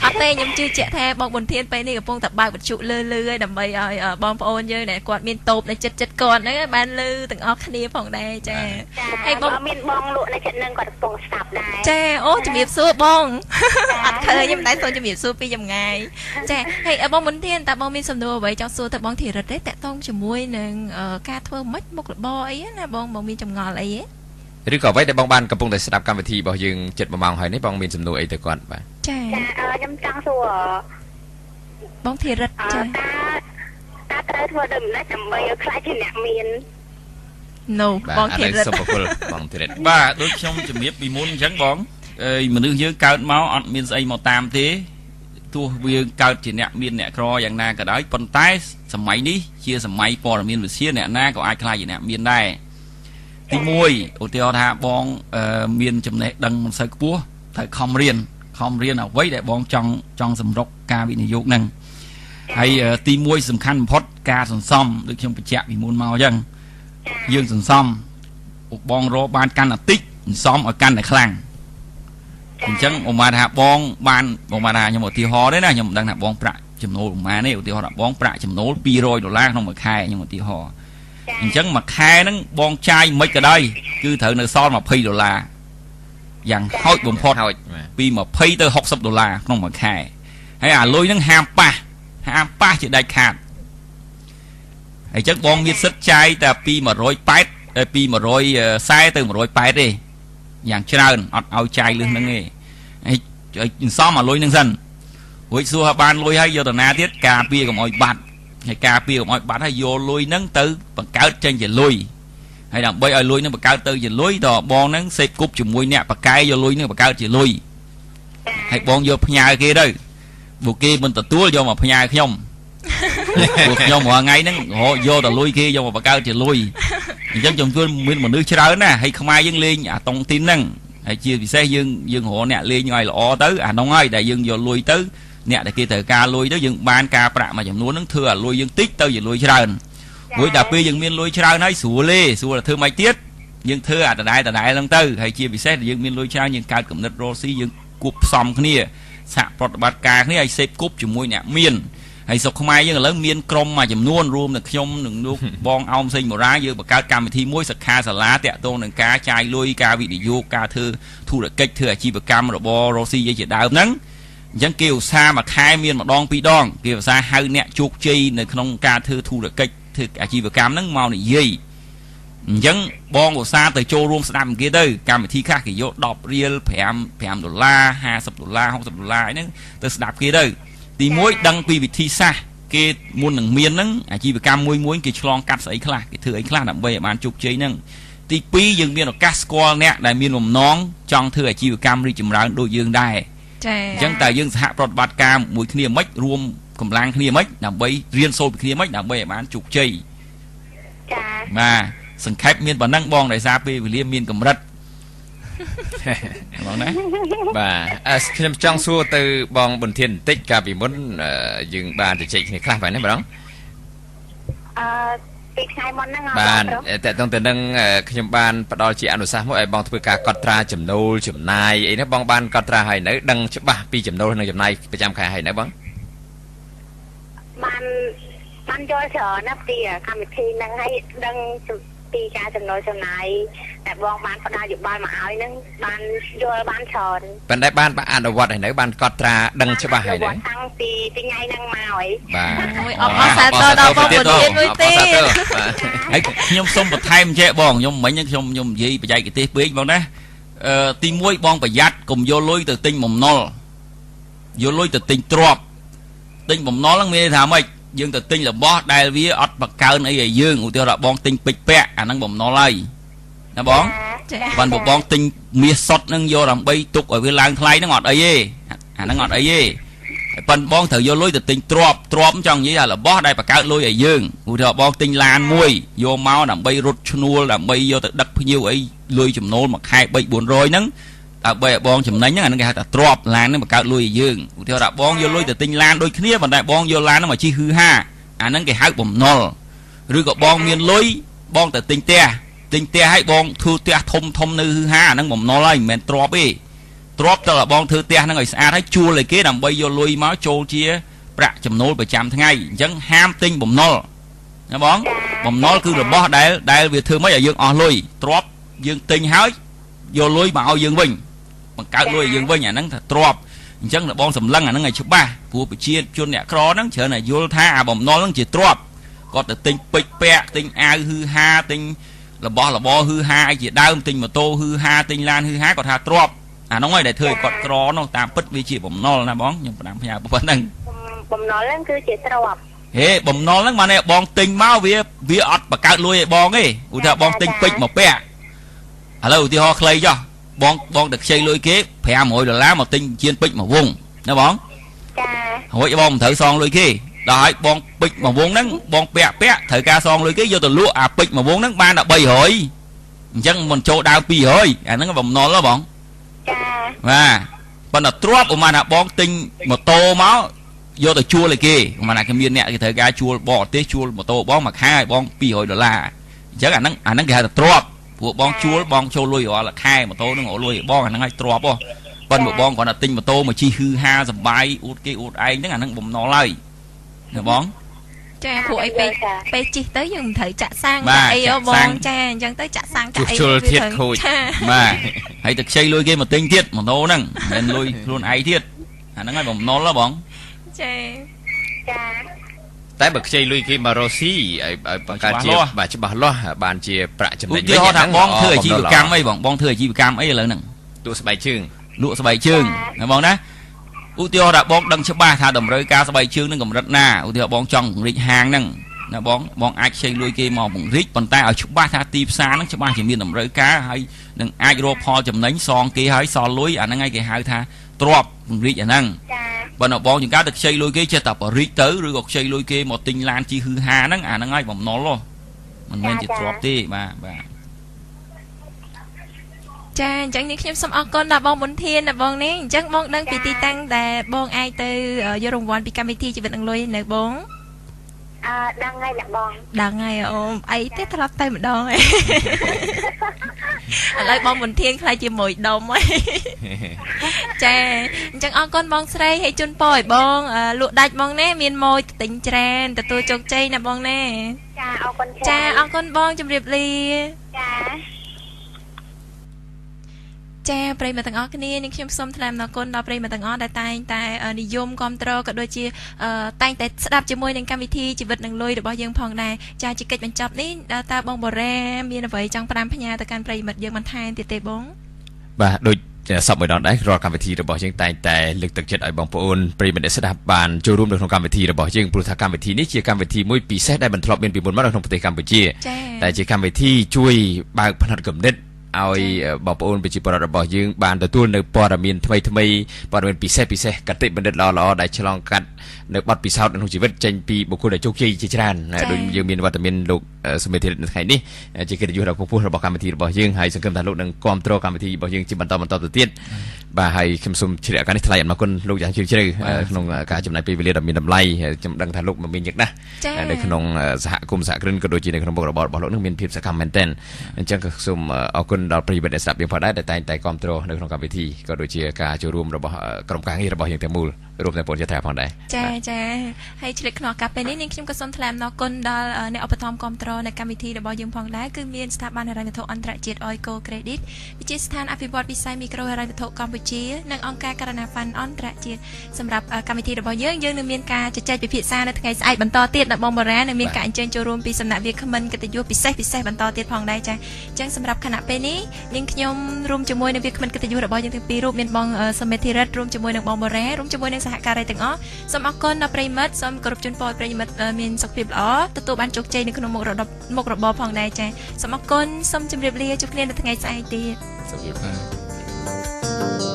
អត់ទេខ្ញុំជឿជាក់ថាបងប៊ុនធានពេលនេះកំពុងតែបើកវិទ្យុលឺហើយដើម្បីឲ្យបងប្អូនយើងដែលគាត់មានតូបនៅចិត្តគាត់ហ្នឹងបានលឺទាំងអស់គ្នាផងដែរចាហើយបងមានបងលក់នៅចិត្តហ្នឹងគាត់កំពុងស្ដាប់ដែរចាអូជំរាបសួរបងអត់ឃើញខ្ញុំតែសូមជំរាបសួរពីចម្ងាយចាហើយបងប៊ុនធានតើបងមានសំណួរអ្វីចង់សួរទៅបងធីរិតទេតាក់ទងជាមួយនឹងការធ្វើម៉េចមុខរបរអីណាបងមានចម្ងល់អីឬក៏អ្វីដែលបងបានកំពុងតែស្ដាប់កម្មវិធីរបស់យើងចិត្ត1ម៉ោងហើយនេះបងមានសំណួរអីទៅគាត់បាទចាខ្ញុំចង់សួរបងធីរិតចាតើត្រូវធ្វើដូចម្ដេចដើម្បីឲ្យខ្លាចជាអ្នកមាន No បងធីរិតបងធីរិតបាទដូចខ្ញុំជំរាបពីមុនអញ្ចឹងបងមនុស្សយើងកើតមកអត់មានស្អីមកតាមទេទោះវាកើតជាអ្នកមានអ្នកក្រយ៉ាងណាក៏ដោយប៉ុន្តែសម័យនេះជាសម័យព័ត៌មានវិទ្យាអ្នកណាក៏អាចខ្លាចជាអ្នកមានដែរទី1ឧទាហរណ៍ថាបងមានចំណេះដឹងមិនសូវខ្ពស់ត្រូវខំរៀនអ្វីដែលបងចង់សម្រុកការវិនិយោគហ្នឹងហើយទី1សំខាន់បំផុតការសន្សំដូចខ្ញុំបញ្ជាក់ពីមុនមកអញ្ចឹងយើងសន្សំបងរកបានកាន់តែតិចសន្សំឲ្យកាន់តែខ្លាំងអញ្ចឹងមកថាបងបានថាខ្ញុំឧទាហរណ៍ទេណាខ្ញុំមិនដឹងថាបងប្រាក់ចំណូលប្រហែលទេឧទាហរណ៍ថាបងប្រាក់ចំណូល$200ក្នុងមួយខែខ្ញុំឧទាហរណ៍អញ្ចឹងមួយខែហ្នឹងបងចាយមិនក៏ដោយគឺត្រូវនៅសល់$20យ៉ាងហោចបំផុតពី$20ទៅ$60ក្នុងមួយខែហើយអាលុយហ្នឹងហាមប៉ះជាដាច់ខាតហើយអញ្ចឹងបងមានសិទ្ធចាយតែពី140ទៅ180ទេយ៉ាងច្រើនអត់ឲ្យចាយលឹះហ្នឹងទេហើយសន្សំអាលុយហ្នឹងសិនរួចសួរថាបានលុយហើយយកទៅណាទៀតការពារកុំឲ្យបាត់ហើយការពារកុំឲ្យបាត់ហើយយកលុយហ្នឹងទៅបង្កើតចេញជាលុយហើយដើម្បីឲ្យលុយហ្នឹងបង្កើតទៅជាលុយតបងហ្នឹងសេពគប់ជាមួយអ្នកបកែយកលុយហ្នឹងបង្កើតជាលុយហើយបងយកផ្ញើគេទៅបើគេមិនទទួលយកមកផ្ញើខ្ញុំពួកខ្ញុំរាល់ថ្ងៃហ្នឹងយកតែលុយគេយកមកបង្កើតជាលុយអញ្ចឹងខ្ញុំជួយមានមនុស្សច្រើនណាស់ហើយខ្មែរយើងលេងអាតុងទីនហ្នឹងហើយជាពិសេសយើងរកអ្នកលេងឲ្យល្អទៅអានោះហើយដែលយើងយកលុយទៅអ្នកដែលគេត្រូវការលុយទៅយើងបានការប្រាក់មួយចំនួនហ្នឹងធ្វើឲ្យលុយយើងតិចទៅជាលុយច្រើនរួចដល់ពេលយើងមានលុយច្រើនហើយស្រួលតែធ្វើមិនទៀតយើងធ្វើអាដដែលហ្នឹងទៅហើយជាពិសេសដែលយើងមានលុយច្រើនយើងកើតគំនិតរស់ស៊ីយើងគប់ផ្សំគ្នាសហប្រតិបត្តិការគ្នាឲ្យសេពគប់ជាមួយអ្នកមានហើយស្រុកខ្មែរយើងឥឡូវមានក្រុមមួយចំនួនរួមនឹងខ្ញុំនឹងលោកបងអោមសេងបូរ៉ាយើងបង្កើតកម្មវិធីមួយសិក្ខាសាលាតាក់ទងនឹងការចាយលុយការវិនិយោគការធ្វើធុរកិច្ចធ្វើអាជីវកម្មរបស់រស់ស៊ីយើងជាដើមហ្នឹងអញ្ចឹងគេឧស្សាហ៍មួយខែមានម្ដងពីរដងគេឧស្សាហ៍ហៅអ្នកជោគជ័យនៅក្នុងការធ្វើធុរកិច្ចធ្វើអាជីវកម្មហ្នឹងមកនិយាយអញ្ចឹងបងឧស្សាហ៍ទៅចូលរួមស្ដាប់គេទៅកម្មវិធីខ្លះគេយក$10រៀល$5 $50 $50 $60ហ្នឹងទៅស្ដាប់គេទៅទី1ដឹងពីវិធីសាស្ត្រគេមុននឹងមានហ្នឹងអាជីវកម្មមួយគេឆ្លងកាត់ស្អីខ្លះគេធ្វើអីខ្លះដើម្បីឲ្យបានជោគជ័យហ្នឹងទី2យើងមានឱកាសស្គាល់អ្នកដែលមានបំណងចង់ធ្វើអាជីវកម្មរីកចម្រើនដូចយើងដែរចា៎អញ្ចឹងតើយើងសហប្រតិបត្តិការមួយគ្នាមិនរួមកម្លាំងគ្នាមិនដើម្បីរៀនសូត្រពីគ្នាមិនដើម្បីឲ្យបានជោគជ័យចា៎បាទសង្ខេបមានប៉ុណ្ណឹងបងដោយសារពេលវេលាមានកម្រិតបងណាបាទខ្ញុំចង់សួរទៅបងប៊ុនធានបន្តិចកាលពីមុនយើងបានជជែកគ្នាខ្លះបែបនេះបង ពីថ្ងៃមុនហ្នឹង បានតែតឹងទៅនឹងខ្ញុំបានផ្ដល់ជាអនុសាសន៍មួយឲ្យបងធ្វើការកត់ត្រាចំណូលចំណាយអីណាបងបានកត់ត្រាឲ្យនៅដឹងច្បាស់ពីចំណូលនិងចំណាយប្រចាំខែឲ្យនៅបងបានយល់ច្រើនណាស់ពីកម្មវិធីហ្នឹងហើយដឹងពីការចំណូលចំណាយតែបងបានផ្ដល់យោបល់មកឲ្យហ្នឹងបានយល់បានច្រើនប៉ុន្តែបានអនុវត្តឲ្យនៅបានកត់ត្រាដឹងច្បាស់ហើយនៅតាំងពីថ្ងៃហ្នឹងមកហើយបាទអូយអបអរសាទរដល់បងប្រធានមួយទៀតហើយខ្ញុំសូមបន្ថែមចេះបងខ្ញុំមិញខ្ញុំនិយាយបច្ចេកទេសពេកបងណាទី1បងប្រយ័ត្នកុំយកលុយទៅទិញបំណុលយកលុយទៅទិញទ្រព្យទិញបំណុលហ្នឹងមានថាម៉េចយើងទៅទិញរបស់ដែលវាអត់បកើនអីឲ្យយើងឧទាហរណ៍បងទិញពេជ្រពាក់អាហ្នឹងបំណុលហើយណាបងបានបងទិញមាសសុទ្ធហ្នឹងយកដើម្បីទុកឲ្យវាឡើងថ្លៃហ្នឹងអត់អីទេអាហ្នឹងអត់អីទេប៉ុន្តែបងត្រូវយកលុយទៅទិញទ្រព្យចង់និយាយថារបស់ដែលបកើនលុយឲ្យយើងឧទាហរណ៍បងទិញឡានមួយយកមកដើម្បីរត់ឈ្នួលដើម្បីយកទៅដឹកភ្ញៀវអីលុយចំណូលមួយខែ 3-400 ហ្នឹងដើម្បីឲ្យបងចំណេញហ្នឹងអាហ្នឹងគេហៅថាទ្រព្យឡានហ្នឹងបង្កើតលុយឲ្យយើងឧទាហរណ៍បងយកលុយទៅទិញឡានដូចគ្នាប៉ុន្តែបងយកឡានហ្នឹងមកជិះហឺហាអាហ្នឹងគេហៅបំណុលឬក៏បងមានលុយបងទៅទិញផ្ទះឲ្យបងធ្វើផ្ទះធំនៅហឺហាអាហ្នឹងបំណុលហើយមិនមែនទ្រព្យទេទ្រព្យតើបងធ្វើផ្ទះហ្នឹងឲ្យស្អាតហើយជួលឲ្យគេដើម្បីយកលុយមកចូលជាប្រាក់ចំណូលប្រចាំថ្ងៃអញ្ចឹងហាមទិញបំណុលណាបងបំណុលគឺរបស់ដែលវាធ្វើម៉េចឲ្យយើងអស់លុយទ្រព្យយើងទិញហើយយកលុយមកឲ្យយើងវិញបង្កើតលុយឲ្យយើងវិញអាហ្នឹងថាទ្រព្យអញ្ចឹងបងសម្លឹងអាហ្នឹងឲ្យច្បាស់ព្រោះប្រជាជនអ្នកក្រហ្នឹងច្រើនតែយល់ថាអាបំណុលហ្នឹងជាទ្រព្យគាត់ទៅទិញពេជ្រពាក់ទិញអាវហឺហាទិញរបស់របរហឺហាអីជាដើមទិញម៉ូតូហឺហាទិញឡានហឺហាគាត់ថាទ្រព្យអាហ្នឹងហើយដែលធ្វើឲ្យគាត់ក្រនោះតាមពិតវាជាបំណុលណាបងខ្ញុំផ្ដាំផ្ញើប៉ុណ្្នឹងបំណុលហ្នឹងគឺជាទ្រព្យហេបំណុលហ្នឹងមកនេះបងទិញមកវាអត់បង្កើតលុយឲ្យបងទេឧទាហរណ៍បងទិញពេជ្រមកពាក់ឥឡូវឧទាហរណ៍ខ្លីចុះបងទៅខ្ចីលុយគេ$500មកទិញជៀនពេជ្រមួយវងណាបងចារួចបងមិនត្រូវសងលុយគេដល់ឲ្យបងពេជ្រមួយវងហ្នឹងបងពាក់ត្រូវការសងលុយគេយកទៅលក់អាពេជ្រមួយវងហ្នឹងបានតែ$300អញ្ចឹងមិនចូលដើម200អាហ្នឹងបំណុលហ៎បងចាបាទប៉ុន្តែទ្រព្យឧមាថាបងទិញម៉ូតូមកយកទៅជួលឲ្យគេឧមាថាគេមានអ្នកគេត្រូវការជួលបរទេសជួលម៉ូតូបងមួយខែឲ្យបង$200អញ្ចឹងអាហ្នឹងគេហៅថាទ្រព្យព្រោះបងជួលបងចូលលុយរាល់ខែម៉ូតូហ្នឹងលុយឲ្យបងអាហ្នឹងឲ្យទ្រព្យហ៎ប៉ុន្តែបងគ្រាន់តែទិញម៉ូតូមកជិះហឺហាសបាយអួតគេអួតឯងហ្នឹងអាហ្នឹងបំណុលហើយណាបងចាព្រោះអីពេលជិះទៅយើងមិនត្រូវចាក់សាំងចាក់អីបងចាអញ្ចឹងទៅចាក់សាំងចាក់អីជុលធៀបខូចបាទហើយទៅខ្ចីលុយគេមកទិញទៀតម៉ូតូហ្នឹងមិនមែនលុយខ្លួនឯងទៀតអាហ្នឹងឲ្យបំណុលហ៎បងចាតែបើខ្ចីលុយគេមករកស៊ីឲ្យបង្កើតជាបាទច្បាស់លាស់បានជាប្រាក់ចំណេញវិញថាបងធ្វើអាជីវកម្មអីបងធ្វើអាជីវកម្មអីឥឡូវហ្នឹងលក់ស្បែកជើងណាបងណាឧទាហរណ៍ថាបងដឹងច្បាស់ថាតម្រូវការស្បែកជើងនឹងកម្រិតណាឧទាហរណ៍បងចង់ពង្រីកហាងហ្នឹងណាបងអាចខ្ចីលុយគេមកពង្រីកប៉ុន្តែឲ្យច្បាស់ថាទីផ្សារហ្នឹងច្បាស់ជាមានតម្រូវការហើយនឹងអាចរកផលចំណេញសងគេហើយសល់លុយអាហ្នឹងឯងគេហៅថាទ្រព្យពង្រីកអាហ្នឹងបើនៅបងចង្ការទៅខ្ចីលុយគេចេះតែបរិចទៅឬក៏ខ្ចីលុយគេមកទិញឡានជិះហឺហាហ្នឹងអាហ្នឹងឲ្យបំណុលមិនមែនជាទ្រព្យទេបាទចាអញ្ចឹងនេះខ្ញុំសូមអរគុណដល់បងមុនធានដល់បងនេះអញ្ចឹងបងដឹងពីទីតាំងដែលបងអាចទៅយករង្វាន់ពីកម្មវិធីជីវិតនឹងលុយនៅបងដឹងហើយអ្នកបងដឹងហើយអូអីទេត្រឡប់ទៅម្ដងហើយឥឡូវបងមុនធានខ្លាចជាមួយដុំហើយចាអញ្ចឹងអរគុណបងស្រីហើយជូនពរឲ្យបងលក់ដាច់បងណាមានម៉ូយទិញច្រើនទទួលជោគជ័យណាបងណាចាអរគុណចាអរគុណបងជម្រាបលាចាចាប្រិយមិត្តទាំងអស់គ្នានាងខ្ញុំសូមថ្លែងអំណរគុណដល់ប្រិយមិត្តទាំងអស់ដែលតែងតែនិយមគ្រប់គ្រងក៏ដូចជាតែងតែស្ដាប់ជាមួយនឹងកម្មវិធីជីវិតនឹងលុយរបស់យើងផងដែរចាជាកិច្ចបញ្ចប់នេះតើបងបូរ៉ាមានអ្វីចង់5ផ្ញើទៅកាន់ប្រិយមិត្តយើងបន្ថែមទៀតទេបងបាទដូចសពមួយដងដែររាល់កម្មវិធីរបស់យើងតែងតែលើកទឹកចិត្តឲ្យបងប្អូនប្រិយមិត្តស្ដាប់បានចូលរួមនៅក្នុងកម្មវិធីរបស់យើងព្រោះថាកម្មវិធីនេះជាកម្មវិធីមួយពិសេសដែលមិនធ្លាប់មានពីមុនមកនៅក្នុងប្រទេសកម្ពុជាតែជាកម្មវិធីជួយបើកផ្នត់គំនិត ឲ្យបងប្អូនប្រជាពលរដ្ឋរបស់យើងបានទទួលនៅព័ត៌មានថ្មីព័ត៌មានពិសេសកតិបណ្ឌិតល្អដែលឆ្លងកាត់នៅបទពិសោធន៍ក្នុងជីវិតចេញពីបុគ្គលដែលជោគជ័យជាច្រើនដូចយើងមានវត្តមានលោកសមេធារិតនៅថ្ងៃនេះជាកិត្តិយសដ៏ខ្ពស់របស់កម្មវិធីរបស់យើងហើយសង្ឃឹមថាលោកនឹងគ្រប់គ្រងកម្មវិធីរបស់យើងជាបន្តទៅទៀតបាទហើយខ្ញុំសូមជ្រាបឱកាសនេះថ្លែងអរគុណលោកយ៉ាងជ្រាលជ្រៅក្នុងការចំណាយពេលវេលាដ៏មានតម្លៃខ្ញុំដឹងថាលោកមានយ៉ាងណាស់នៅក្នុងសហគមន៍សហគ្រិនក៏ដូចជានៅក្នុងមុខរបររបស់លោកនឹងមានភាពសកម្មមែនទែនអញ្ចឹងក៏សូមអរគុណដល់ប្រិយមិត្តអ្នកស្ដាប់យើងផងដែរដែលតែងតែគ្រប់គ្រងនៅក្នុងកម្មវិធីក៏ដូចជាការចូលរួមរបស់ក្រុមការងាររបស់យើងទាំងមូលរួមទាំងពលរដ្ឋផងដែរចាហើយឆ្លៀតក្នុងឱកាសពេលនេះនាងខ្ញុំក៏សូមថ្លែងអំណរគុណដល់អ្នកឧបត្ថម្ភគ្រប់គ្រងនៅកម្មវិធីរបស់យើងផងដែរគឺមានស្ថាប័នហិរញ្ញវត្ថុអន្តរជាតិ Oiko Credit វិទ្យាស្ថានអភិវឌ្ឍវិស័យមីក្រូហិរញ្ញវត្ថុកម្ពុជានិងអង្គការករណី Fund អន្តរជាតិសម្រាប់កម្មវិធីរបស់យើងនឹងមានការជជែកពិភាក្សានៅថ្ងៃស្អែកបន្តទៀតដល់បងបូរ៉ានឹងមានការអញ្ជើញចូលរួមពីសំណាក់វាគ្មិនកិត្តិយសពិសេសបន្តទៀតផងដែរចាអញ្ចឹងសម្រាប់គណៈពេលនេះនាងខ្ញុំរួមជាមួយនឹងវាគ្មិនកិត្តិយសរបស់យើងទាំងពីររូបមានបងសមេធីរិតរួមជាមួយនឹងបងបូរ៉ារួមជាមួយនឹងសហការីទាំងអស់សូមអរគុណដល់ប្រិយមិត្តសូមគោរពជូនពរប្រិយមិត្តមានសុខភាពល្អទទួលបានជោគជ័យនៅក្នុងមុខរបរផងដែរចាសូមអរគុណសូមជម្រាបលាជួបគ្នានៅថ្ងៃស្អែកទៀត សុខភាព